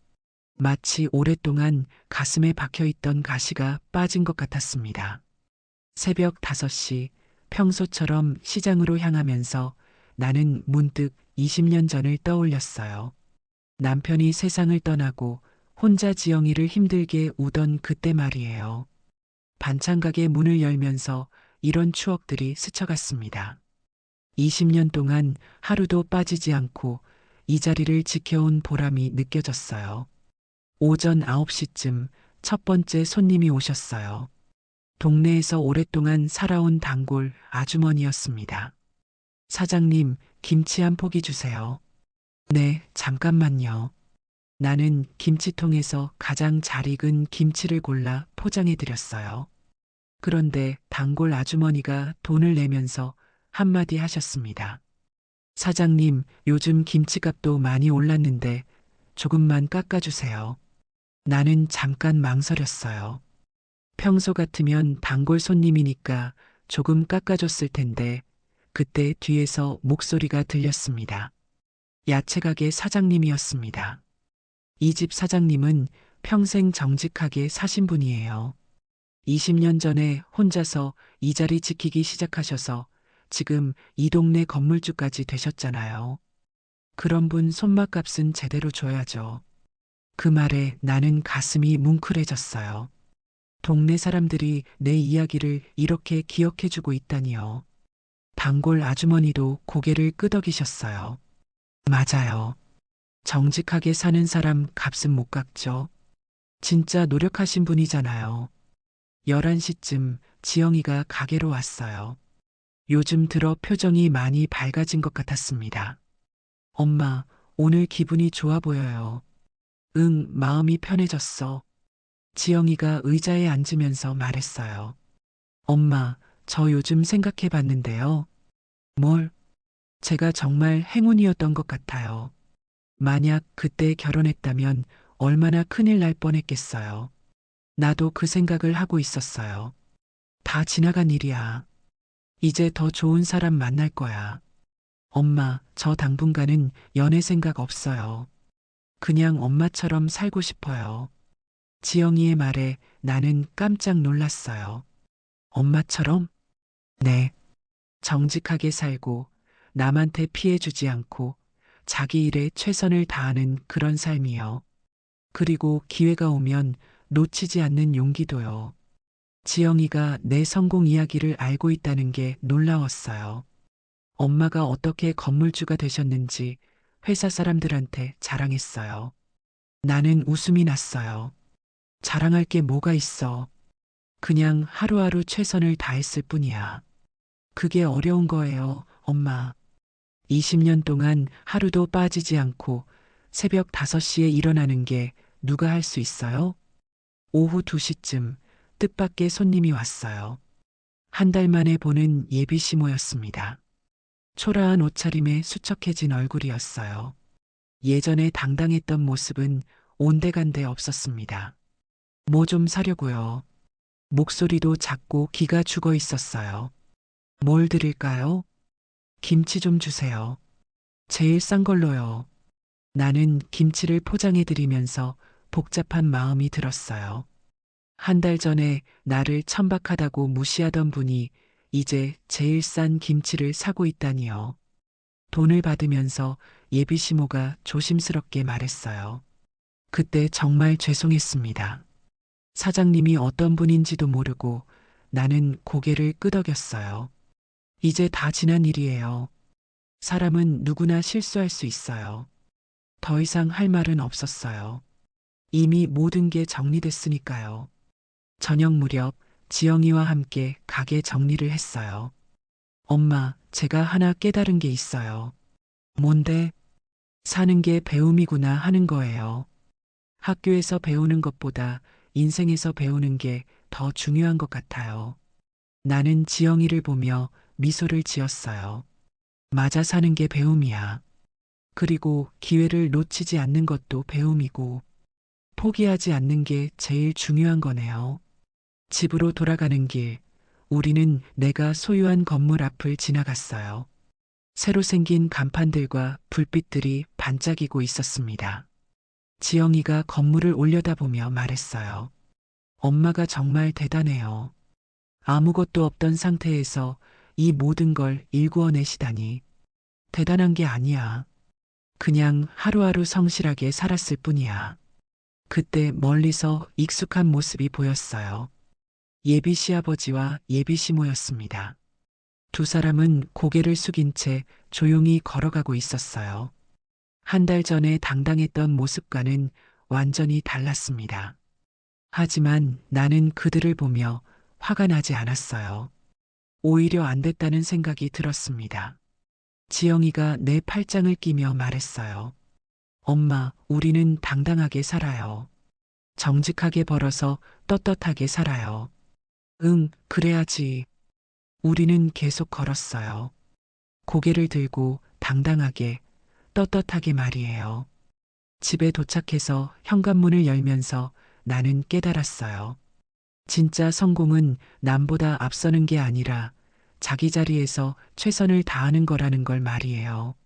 Speaker 2: 마치 오랫동안 가슴에 박혀있던 가시가 빠진 것 같았습니다. 새벽 5시 평소처럼 시장으로 향하면서 나는 문득 20년 전을 떠올렸어요. 남편이 세상을 떠나고 혼자 지영이를 힘들게 우던 그때 말이에요. 반찬가게 문을 열면서 이런 추억들이 스쳐갔습니다. 20년 동안 하루도 빠지지 않고 이 자리를 지켜온 보람이 느껴졌어요. 오전 9시쯤 첫 번째 손님이 오셨어요. 동네에서 오랫동안 살아온 단골 아주머니였습니다. 사장님, 김치 한 포기 주세요. 네, 잠깐만요. 나는 김치통에서 가장 잘 익은 김치를 골라 포장해 드렸어요. 그런데 단골 아주머니가 돈을 내면서 한마디 하셨습니다. 사장님, 요즘 김치값도 많이 올랐는데 조금만 깎아주세요. 나는 잠깐 망설였어요. 평소 같으면 단골 손님이니까 조금 깎아줬을 텐데 그때 뒤에서 목소리가 들렸습니다. 야채가게 사장님이었습니다. 이 집 사장님은 평생 정직하게 사신 분이에요. 20년 전에 혼자서 이 자리 지키기 시작하셔서 지금 이 동네 건물주까지 되셨잖아요. 그런 분 손맛값은 제대로 줘야죠. 그 말에 나는 가슴이 뭉클해졌어요. 동네 사람들이 내 이야기를 이렇게 기억해주고 있다니요. 단골 아주머니도 고개를 끄덕이셨어요. 맞아요. 정직하게 사는 사람 값은 못 깎죠. 진짜 노력하신 분이잖아요. 11시쯤 지영이가 가게로 왔어요. 요즘 들어 표정이 많이 밝아진 것 같았습니다. 엄마, 오늘 기분이 좋아 보여요. 응, 마음이 편해졌어. 지영이가 의자에 앉으면서 말했어요. 엄마, 저 요즘 생각해 봤는데요. 뭘? 제가 정말 행운이었던 것 같아요. 만약 그때 결혼했다면 얼마나 큰일 날 뻔했겠어요. 나도 그 생각을 하고 있었어요. 다 지나간 일이야. 이제 더 좋은 사람 만날 거야. 엄마, 저 당분간은 연애 생각 없어요. 그냥 엄마처럼 살고 싶어요. 지영이의 말에 나는 깜짝 놀랐어요. 엄마처럼? 네. 정직하게 살고 남한테 피해 주지 않고 자기 일에 최선을 다하는 그런 삶이요. 그리고 기회가 오면 놓치지 않는 용기도요. 지영이가 내 성공 이야기를 알고 있다는 게 놀라웠어요. 엄마가 어떻게 건물주가 되셨는지 회사 사람들한테 자랑했어요. 나는 웃음이 났어요. 자랑할 게 뭐가 있어. 그냥 하루하루 최선을 다했을 뿐이야. 그게 어려운 거예요, 엄마. 20년 동안 하루도 빠지지 않고 새벽 5시에 일어나는 게 누가 할 수 있어요? 오후 2시쯤 뜻밖의 손님이 왔어요. 한 달 만에 보는 예비 시모였습니다. 초라한 옷차림에 수척해진 얼굴이었어요. 예전에 당당했던 모습은 온데간데 없었습니다. 뭐 좀 사려고요. 목소리도 작고 기가 죽어 있었어요. 뭘 드릴까요? 김치 좀 주세요. 제일 싼 걸로요. 나는 김치를 포장해 드리면서 복잡한 마음이 들었어요. 한 달 전에 나를 천박하다고 무시하던 분이 이제 제일 싼 김치를 사고 있다니요. 돈을 받으면서 예비 시모가 조심스럽게 말했어요. 그때 정말 죄송했습니다. 사장님이 어떤 분인지도 모르고 나는 고개를 끄덕였어요. 이제 다 지난 일이에요. 사람은 누구나 실수할 수 있어요. 더 이상 할 말은 없었어요. 이미 모든 게 정리됐으니까요. 저녁 무렵 지영이와 함께 가게 정리를 했어요. 엄마, 제가 하나 깨달은 게 있어요. 뭔데? 사는 게 배움이구나 하는 거예요. 학교에서 배우는 것보다 인생에서 배우는 게 더 중요한 것 같아요. 나는 지영이를 보며 미소를 지었어요. 맞아, 사는 게 배움이야. 그리고 기회를 놓치지 않는 것도 배움이고, 포기하지 않는 게 제일 중요한 거네요. 집으로 돌아가는 길, 우리는 내가 소유한 건물 앞을 지나갔어요. 새로 생긴 간판들과 불빛들이 반짝이고 있었습니다. 지영이가 건물을 올려다보며 말했어요. 엄마가 정말 대단해요. 아무것도 없던 상태에서 이 모든 걸 일구어내시다니. 대단한 게 아니야. 그냥 하루하루 성실하게 살았을 뿐이야. 그때 멀리서 익숙한 모습이 보였어요. 예비 시아버지와 예비 시모였습니다. 두 사람은 고개를 숙인 채 조용히 걸어가고 있었어요. 한 달 전에 당당했던 모습과는 완전히 달랐습니다. 하지만 나는 그들을 보며 화가 나지 않았어요. 오히려 안 됐다는 생각이 들었습니다. 지영이가 내 팔짱을 끼며 말했어요. 엄마, 우리는 당당하게 살아요. 정직하게 벌어서 떳떳하게 살아요. 응, 그래야지. 우리는 계속 걸었어요. 고개를 들고 당당하게, 떳떳하게 말이에요. 집에 도착해서 현관문을 열면서 나는 깨달았어요. 진짜 성공은 남보다 앞서는 게 아니라 자기 자리에서 최선을 다하는 거라는 걸 말이에요.